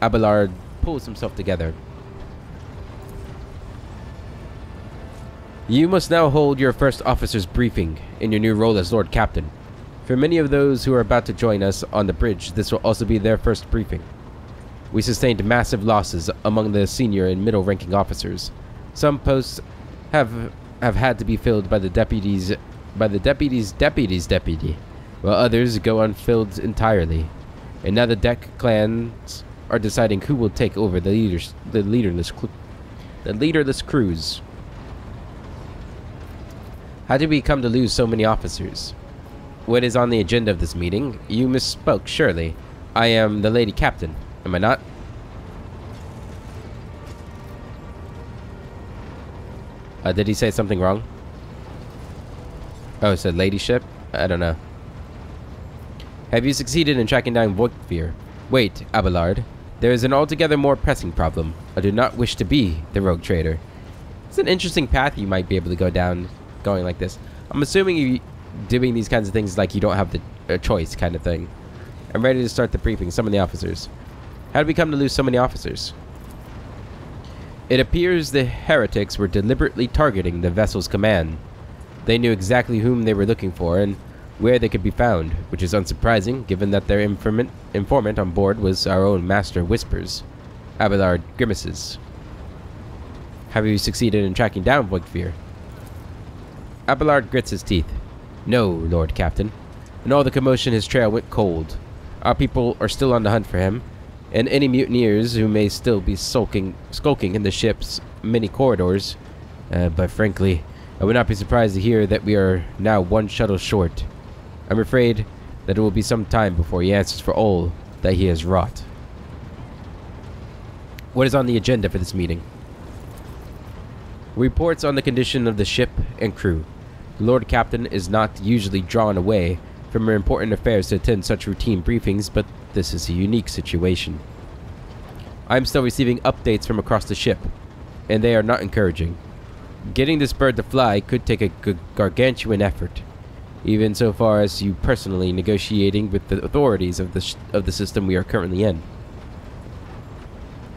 A: Abelard pulls himself together. You must now hold your first officer's briefing in your new role as Lord Captain. For many of those who are about to join us on the bridge, this will also be their first briefing. We sustained massive losses among the senior and middle-ranking officers. Some posts have had to be filled by the deputy's deputy, while others go unfilled entirely. And now the deck clans are deciding who will take over the leaderless crews. How did we come to lose so many officers? What is on the agenda of this meeting? You misspoke, surely. I am the Lady Captain, am I not? Did he say something wrong? Oh, it said ladyship? I don't know. Have you succeeded in tracking down Voigtfear? Wait, Abelard. There is an altogether more pressing problem. I do not wish to be the rogue trader. It's an interesting path you might be able to go down going like this. I'm assuming you doing these kinds of things like you don't have the choice kind of thing. I'm ready to start the briefing. Summon the officers. How did we come to lose so many officers? It appears the heretics were deliberately targeting the vessel's command. They knew exactly whom they were looking for and where they could be found, which is unsurprising given that their informant on board was our own Master Whispers. Abelard grimaces. Have you succeeded in tracking down Voigtfear? Abelard grits his teeth. No, Lord Captain. In all the commotion, his trail went cold. Our people are still on the hunt for him, and any mutineers who may still be skulking in the ship's many corridors. But frankly, I would not be surprised to hear that we are now one shuttle short. I'm afraid that it will be some time before he answers for all that he has wrought. What is on the agenda for this meeting? Reports on the condition of the ship and crew. The Lord Captain is not usually drawn away from her important affairs to attend such routine briefings, but this is a unique situation. I am still receiving updates from across the ship, and they are not encouraging. Getting this bird to fly could take a gargantuan effort, even so far as you personally negotiating with the authorities of the system we are currently in.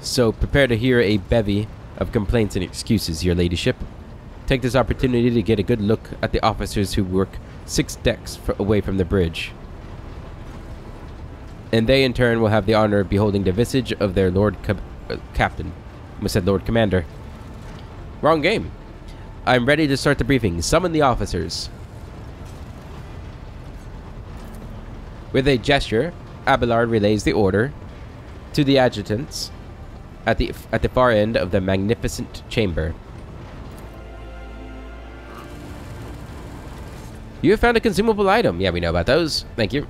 A: So prepare to hear a bevy of complaints and excuses, your ladyship. Take this opportunity to get a good look at the officers who work 6 decks away from the bridge. And they in turn will have the honor of beholding the visage of their Lord Captain. I almost said Lord Commander. Wrong game. I'm ready to start the briefing. Summon the officers. With a gesture, Abelard relays the order to the adjutants at the far end of the magnificent chamber. You have found a consumable item. Yeah, we know about those. Thank you.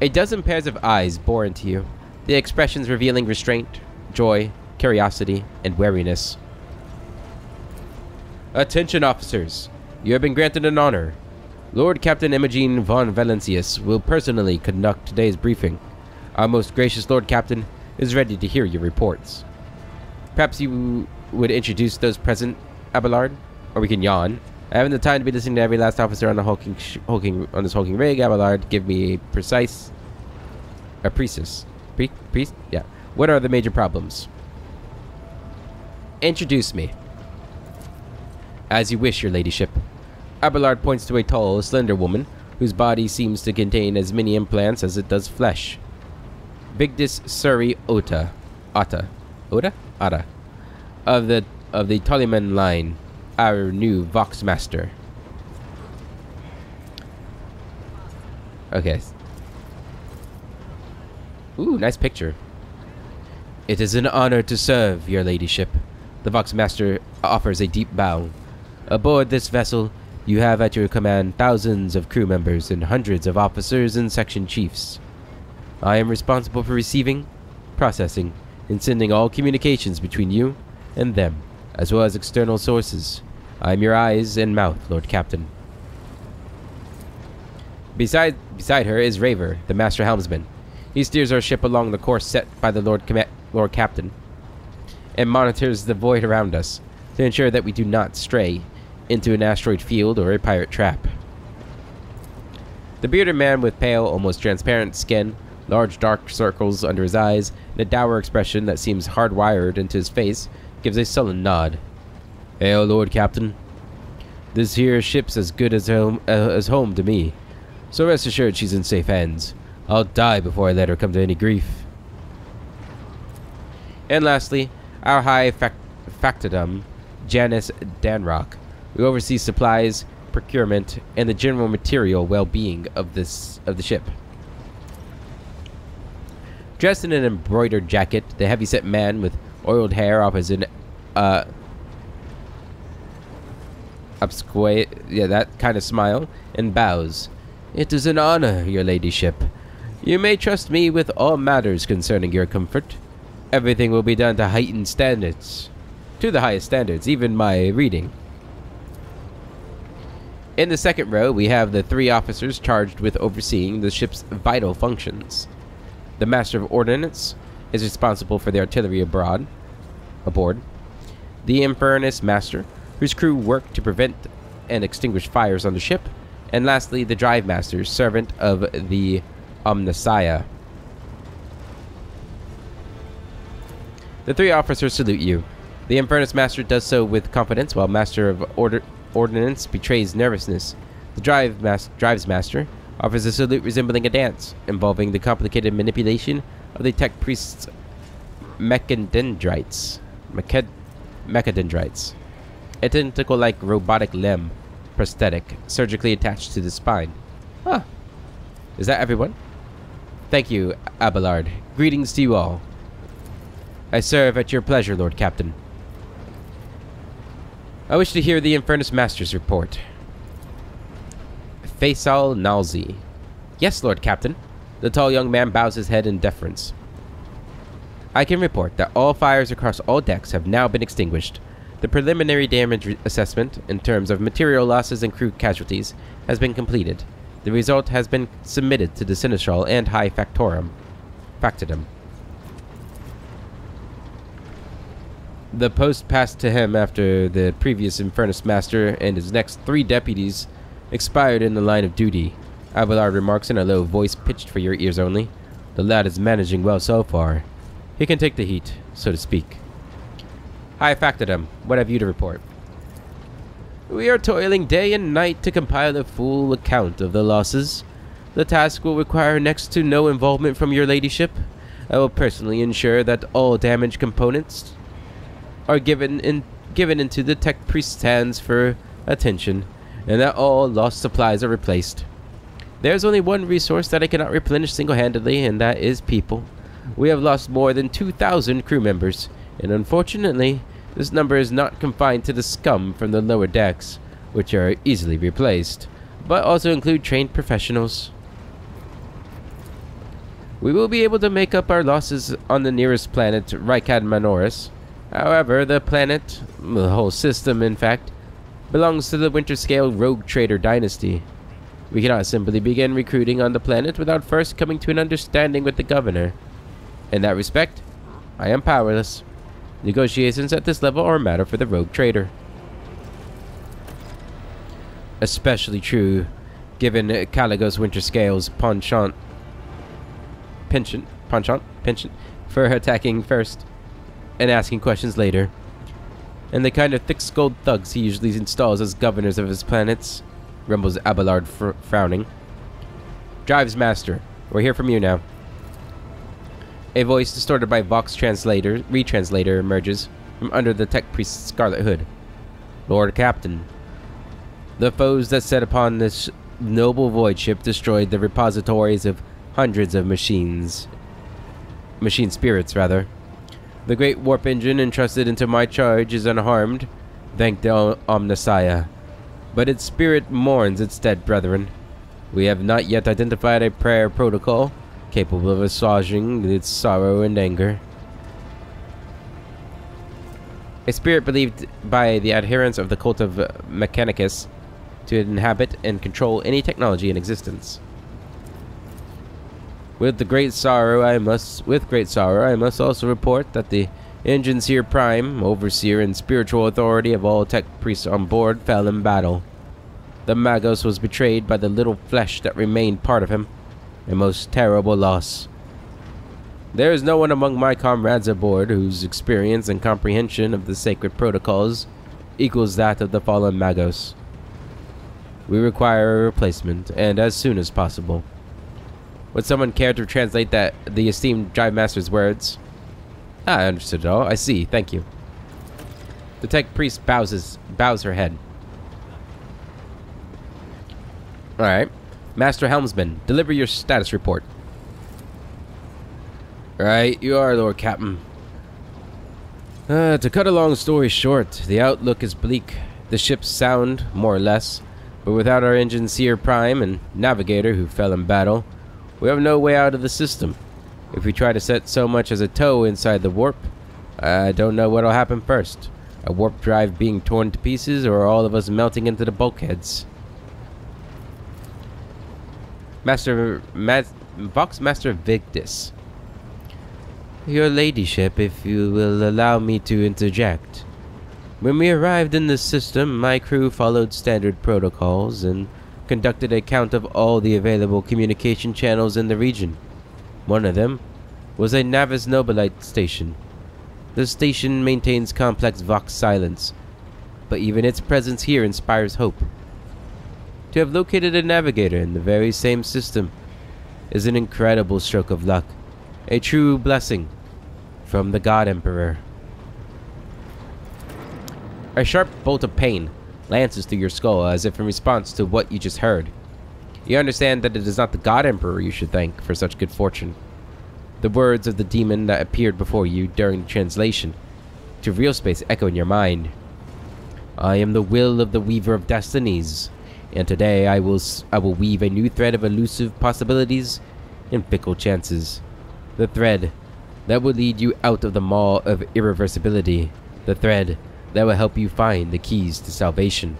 A: A dozen pairs of eyes bore into you, the expressions revealing restraint, joy, curiosity, and wariness. Attention, officers! You have been granted an honor. Lord Captain Imogen von Valancius will personally conduct today's briefing. Our most gracious Lord Captain is ready to hear your reports. Perhaps you would introduce those present, Abelard? Or we can yawn. I haven't the time to be listening to every last officer on this hulking rig. Abelard, give me a precise... Yeah. What are the major problems? Introduce me. As you wish, your ladyship. Abelard points to a tall, slender woman, whose body seems to contain as many implants as it does flesh. Vigdis Suri Ota. Of the Tollyman line, our new Vox Master. Okay. Ooh, nice picture. It is an honor to serve, your ladyship. The Vox Master offers a deep bow. Aboard this vessel, you have at your command thousands of crew members and hundreds of officers and section chiefs. I am responsible for receiving, processing, and sending all communications between you and them, as well as external sources. I am your eyes and mouth, Lord Captain. Beside her is Raver, the Master Helmsman. He steers our ship along the course set by the Lord Captain, and monitors the void around us to ensure that we do not stray into an asteroid field or a pirate trap. The bearded man with pale, almost transparent skin, large dark circles under his eyes, and a dour expression that seems hardwired into his face, gives a sullen nod. Hail, Lord Captain. This here ship's as good as home to me, so rest assured she's in safe hands. I'll die before I let her come to any grief. And lastly, our high factotum, Janice Danrock, who oversees supplies, procurement, and the general material well-being of the ship. Dressed in an embroidered jacket, the heavy-set man with oiled hair offers an that kind of smile and bows. It is an honor, your ladyship. You may trust me with all matters concerning your comfort. Everything will be done to heightened standards. To the highest standards, even my reading. In the second row, we have the 3 officers charged with overseeing the ship's vital functions. The Master of Ordnance is responsible for the artillery aboard. The Infernus Master, whose crew work to prevent and extinguish fires on the ship. And lastly, the Drive Master, servant of the Omnissiah. The 3 officers salute you. The Infernus Master does so with confidence, while Master of Ordnance betrays nervousness. The Drives Master offers a salute resembling a dance, involving the complicated manipulation of the tech priest's mechadendrites. A tentacle-like robotic limb, prosthetic, surgically attached to the spine. Huh. Is that everyone? Thank you, Abelard. Greetings to you all. I serve at your pleasure, Lord Captain. I wish to hear the Infernus Master's report. Faisal Nalzi. Yes, Lord Captain. The tall young man bows his head in deference. I can report that all fires across all decks have now been extinguished. The preliminary damage assessment, in terms of material losses and crew casualties, has been completed. The result has been submitted to the Seneschal and High Factotum. The post passed to him after the previous Infernus Master and his next 3 deputies expired in the line of duty. Abelard remarks in a low voice pitched for your ears only. The lad is managing well so far. He can take the heat, so to speak. High Factotum, what have you to report? We are toiling day and night to compile a full account of the losses. The task will require next to no involvement from your ladyship. I will personally ensure that all damaged components are given into the tech priest's hands for attention, and that all lost supplies are replaced. There's only one resource that I cannot replenish single-handedly, and that is people. We have lost more than 2,000 crew members, and unfortunately, this number is not confined to the scum from the lower decks, which are easily replaced, but also include trained professionals. We will be able to make up our losses on the nearest planet, Rykad Manoris. However, the planet, the whole system in fact, belongs to the Winterscale Rogue Trader dynasty. We cannot simply begin recruiting on the planet without first coming to an understanding with the governor. In that respect, I am powerless. Negotiations at this level are a matter for the Rogue Trader. Especially true, given Caligos Winterscale's penchant for attacking first and asking questions later, and the kind of thick-skulled thugs he usually installs as governors of his planets, rumbles Abelard frowning. Drives Master, we're here from you now. A voice distorted by Vox retranslator emerges from under the tech priest's scarlet hood. Lord Captain, the foes that set upon this noble void ship destroyed the repositories of hundreds of machine spirits, rather. The great warp engine entrusted into my charge is unharmed, thank the Omnissiah, but its spirit mourns its dead brethren. We have not yet identified a prayer protocol capable of assuaging its sorrow and anger. A spirit believed by the adherents of the cult of Mechanicus to inhabit and control any technology in existence. With great sorrow, I must also report that the Engineer Prime, overseer and spiritual authority of all tech priests on board, fell in battle. The Magos was betrayed by the little flesh that remained part of him, a most terrible loss. There is no one among my comrades aboard whose experience and comprehension of the sacred protocols equals that of the fallen Magos. We require a replacement, and as soon as possible. Would someone care to translate the esteemed Drive Master's words? I understood it all. I see. Thank you. The tech priest bows her head. Alright. Master Helmsman, deliver your status report. Right, you are, Lord Captain. To cut a long story short, the outlook is bleak. The ship's sound, more or less, but without our Engineer Prime and Navigator who fell in battle, we have no way out of the system. If we try to set so much as a toe inside the warp, I don't know what'll happen first. A warp drive being torn to pieces, or all of us melting into the bulkheads. Vox Master Victus. Your ladyship, if you will allow me to interject. When we arrived in the system, my crew followed standard protocols and conducted a count of all the available communication channels in the region. One of them was a Navis Nobilite station. The station maintains complex Vox silence, but even its presence here inspires hope. To have located a navigator in the very same system is an incredible stroke of luck, a true blessing from the God Emperor. A sharp bolt of pain lances through your skull as if in response to what you just heard. You understand that it is not the God Emperor you should thank for such good fortune. The words of the demon that appeared before you during the translation to real space echo in your mind. I am the will of the Weaver of Destinies, and today I will weave a new thread of elusive possibilities and fickle chances. The thread that will lead you out of the maw of irreversibility. The thread that will help you find the keys to salvation.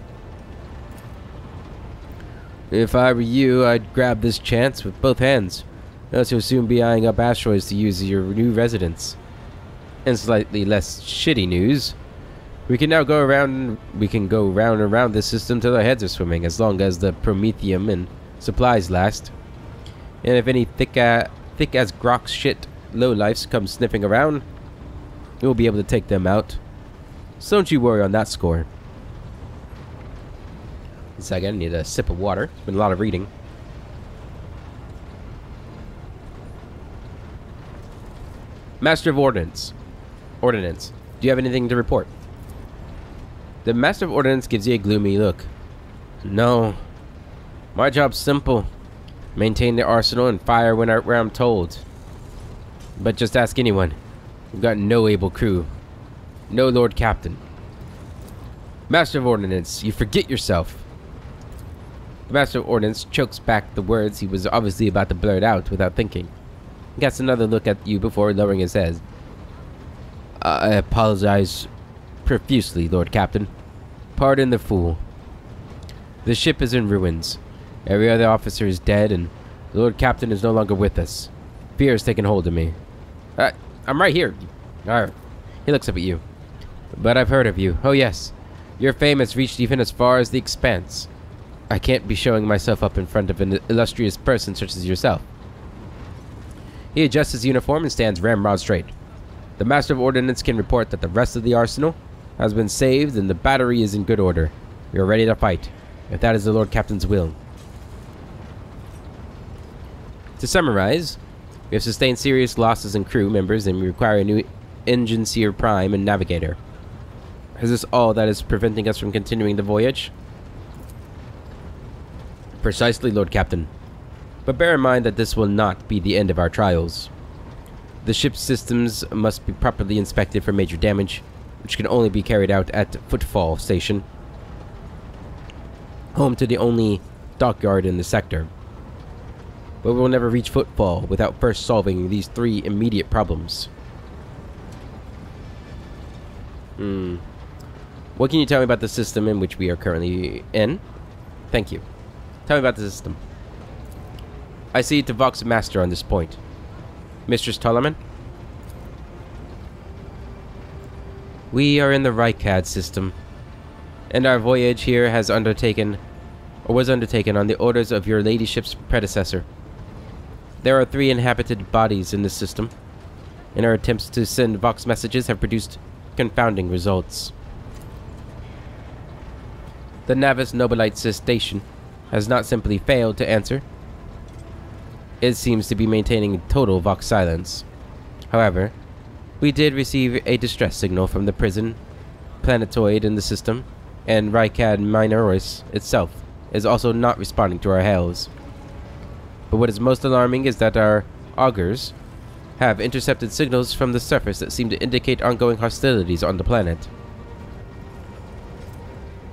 A: If I were you, I'd grab this chance with both hands, else you'll soon be eyeing up asteroids to use as your new residence. In slightly less shitty news, we can go round and around this system till our heads are swimming, as long as the promethium and supplies last. And if any thick as grok shit lowlifes come sniffing around, we'll be able to take them out. So don't you worry on that score. A second, I need a sip of water. It's been a lot of reading. Master of Ordnance. Do you have anything to report? The Master of Ordnance gives you a gloomy look. No. My job's simple. Maintain the arsenal and fire where I'm told. But just ask anyone. We've got no able crew. No Lord Captain. Master of Ordnance, you forget yourself. The Master of Ordnance chokes back the words he was obviously about to blurt out without thinking. He casts another look at you before lowering his head. I apologize profusely, Lord Captain. Pardon the fool. The ship is in ruins. Every other officer is dead, and the Lord Captain is no longer with us. Fear has taken hold of me. I'm right here. He looks up at you. But I've heard of you. Oh yes. Your fame has reached even as far as the Expanse. I can't be showing myself up in front of an illustrious person such as yourself. He adjusts his uniform and stands ramrod straight. The Master of Ordnance can report that the rest of the arsenal has been saved and the battery is in good order. We are ready to fight, if that is the Lord Captain's will. To summarize, we have sustained serious losses in crew members and we require a new engine seer prime and navigator. Is this all that is preventing us from continuing the voyage? Precisely, Lord Captain. But bear in mind that this will not be the end of our trials. The ship's systems must be properly inspected for major damage, which can only be carried out at Footfall Station, home to the only dockyard in the sector. But we will never reach Footfall without first solving these 3 immediate problems. What can you tell me about the system in which we are currently in? Thank you. Tell me about the system. I cede to Vox Master on this point. Mistress Tullerman? We are in the Rykad system, and our voyage here was undertaken on the orders of your ladyship's predecessor. There are 3 inhabited bodies in this system, and our attempts to send Vox messages have produced confounding results. The Navis Nobilite station has not simply failed to answer. It seems to be maintaining total Vox silence. However, we did receive a distress signal from the prison planetoid in the system, and Rykad Minoris itself is also not responding to our hails. But what is most alarming is that our augurs have intercepted signals from the surface that seem to indicate ongoing hostilities on the planet.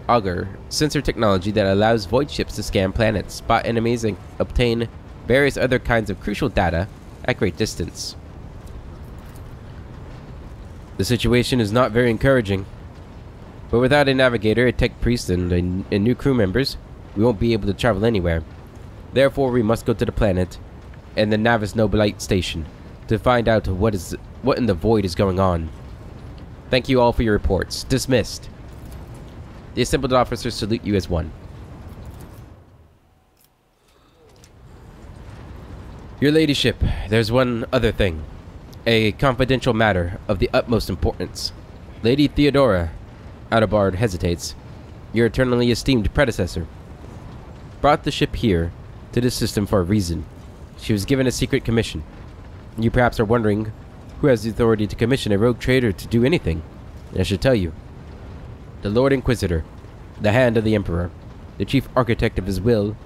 A: Augur, sensor technology that allows void ships to scan planets, spot enemies, and obtain various other kinds of crucial data at great distance. The situation is not very encouraging, but without a navigator, a tech priest, and new crew members, we won't be able to travel anywhere. Therefore, we must go to the planet and the Navis Nobilite station to find out what in the void is going on. Thank you all for your reports. Dismissed. The assembled officers salute you as one. Your ladyship, there's one other thing. A confidential matter of the utmost importance. Lady Theodora, Adalbard hesitates, your eternally esteemed predecessor, brought the ship here to this system for a reason. She was given a secret commission. You perhaps are wondering who has the authority to commission a rogue trader to do anything. And I should tell you. The Lord Inquisitor, the hand of the Emperor, the chief architect of his will,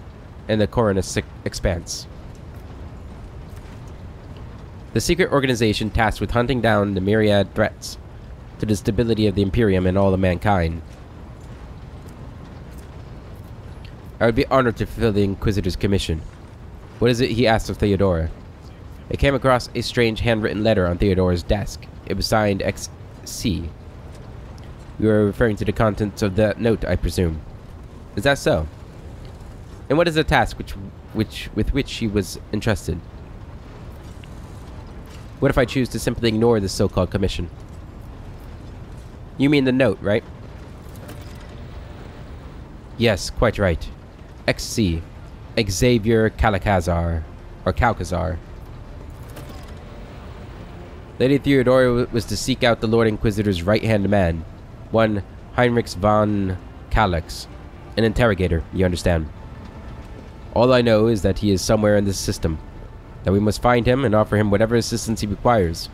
A: and the Coronus Expanse. The secret organization tasked with hunting down the myriad threats to the stability of the Imperium and all of mankind. I would be honored to fulfill the Inquisitor's commission. What is it he asked of Theodora? I came across a strange handwritten letter on Theodora's desk. It was signed XC. You are referring to the contents of that note, I presume. Is that so? And what is the task with which she was entrusted? What if I choose to simply ignore this so-called commission? You mean the note, right? Yes, quite right. XC. Xavier Calcazar. Or Calcazar. Lady Theodora was to seek out the Lord Inquisitor's right-hand man, one Heinrich von Calyx, an interrogator, you understand. All I know is that he is somewhere in this system, that we must find him and offer him whatever assistance he requires,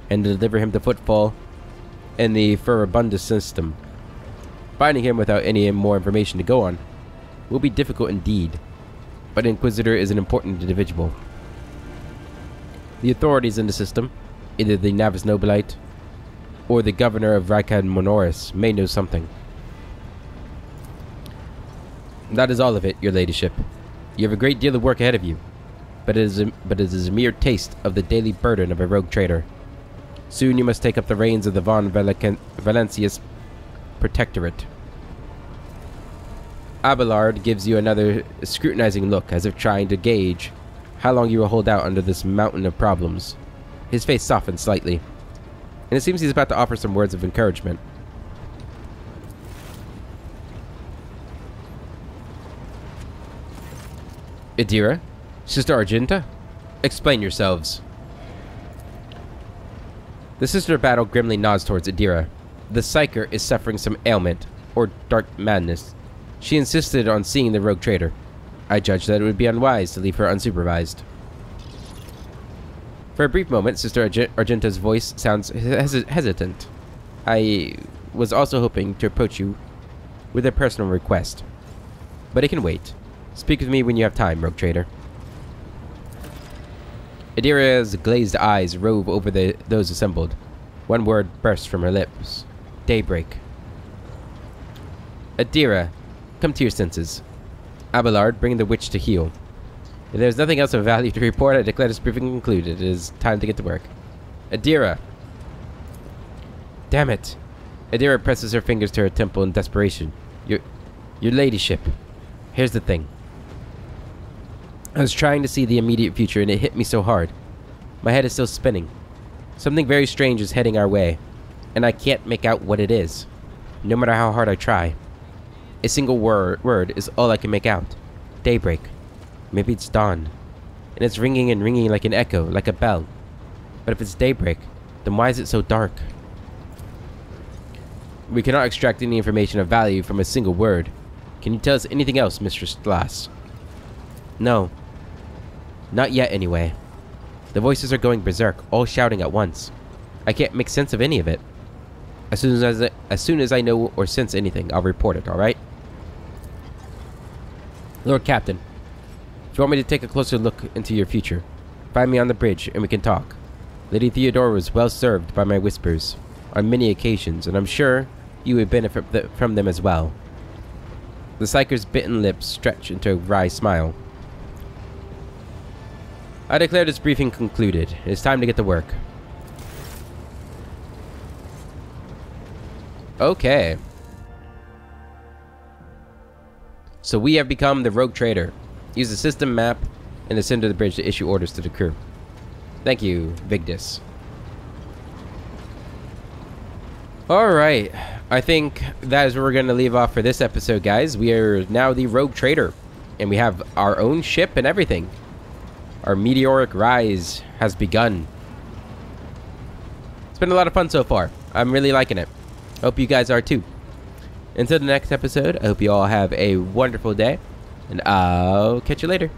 A: and deliver him to Footfall in the Furibundus system. Finding him without any more information to go on will be difficult indeed, but Inquisitor is an important individual. The authorities in the system, either the Navis Nobilite or the governor of Rykad Minoris, may know something. That is all of it, your ladyship. You have a great deal of work ahead of you. but it is a mere taste of the daily burden of a rogue trader. Soon you must take up the reins of the von Valancius Protectorate. Abelard gives you another scrutinizing look, as if trying to gauge how long you will hold out under this mountain of problems. His face softens slightly, and it seems he's about to offer some words of encouragement. Idira? Sister Argenta? Explain yourselves. The Sister of Battle grimly nods towards Idira. The Psyker is suffering some ailment, or dark madness. She insisted on seeing the rogue trader. I judged that it would be unwise to leave her unsupervised. For a brief moment, Sister Argenta's voice sounds hesitant. I was also hoping to approach you with a personal request, but it can wait. Speak with me when you have time, rogue trader. Idira's glazed eyes rove over those assembled. One word bursts from her lips. Daybreak. Idira, come to your senses. Abelard, bring the witch to heel. If there is nothing else of value to report, I declare this briefing concluded. It is time to get to work. Idira! Damn it! Idira presses her fingers to her temple in desperation. Your ladyship. Here's the thing. I was trying to see the immediate future and it hit me so hard. My head is still spinning. Something very strange is heading our way, and I can't make out what it is, no matter how hard I try. A single word is all I can make out. Daybreak. Maybe it's dawn. And it's ringing and ringing like an echo, like a bell. But if it's daybreak, then why is it so dark? We cannot extract any information of value from a single word. Can you tell us anything else, Mistress Glass? No. Not yet, anyway. The voices are going berserk, all shouting at once. I can't make sense of any of it. As soon as I know or sense anything, I'll report it, alright? Lord Captain, if you want me to take a closer look into your future, find me on the bridge and we can talk. Lady Theodora was well served by my whispers on many occasions, and I'm sure you would benefit from them as well. The Psyker's bitten lips stretch into a wry smile. I declare this briefing concluded. It's time to get to work. Okay. So we have become the rogue trader. Use the system map and ascend to the bridge to issue orders to the crew. Thank you, Vigdis. Alright. I think that is where we're going to leave off for this episode, guys. We are now the rogue trader. And we have our own ship and everything. Our meteoric rise has begun. It's been a lot of fun so far. I'm really liking it. Hope you guys are too. Until the next episode, I hope you all have a wonderful day. And I'll catch you later.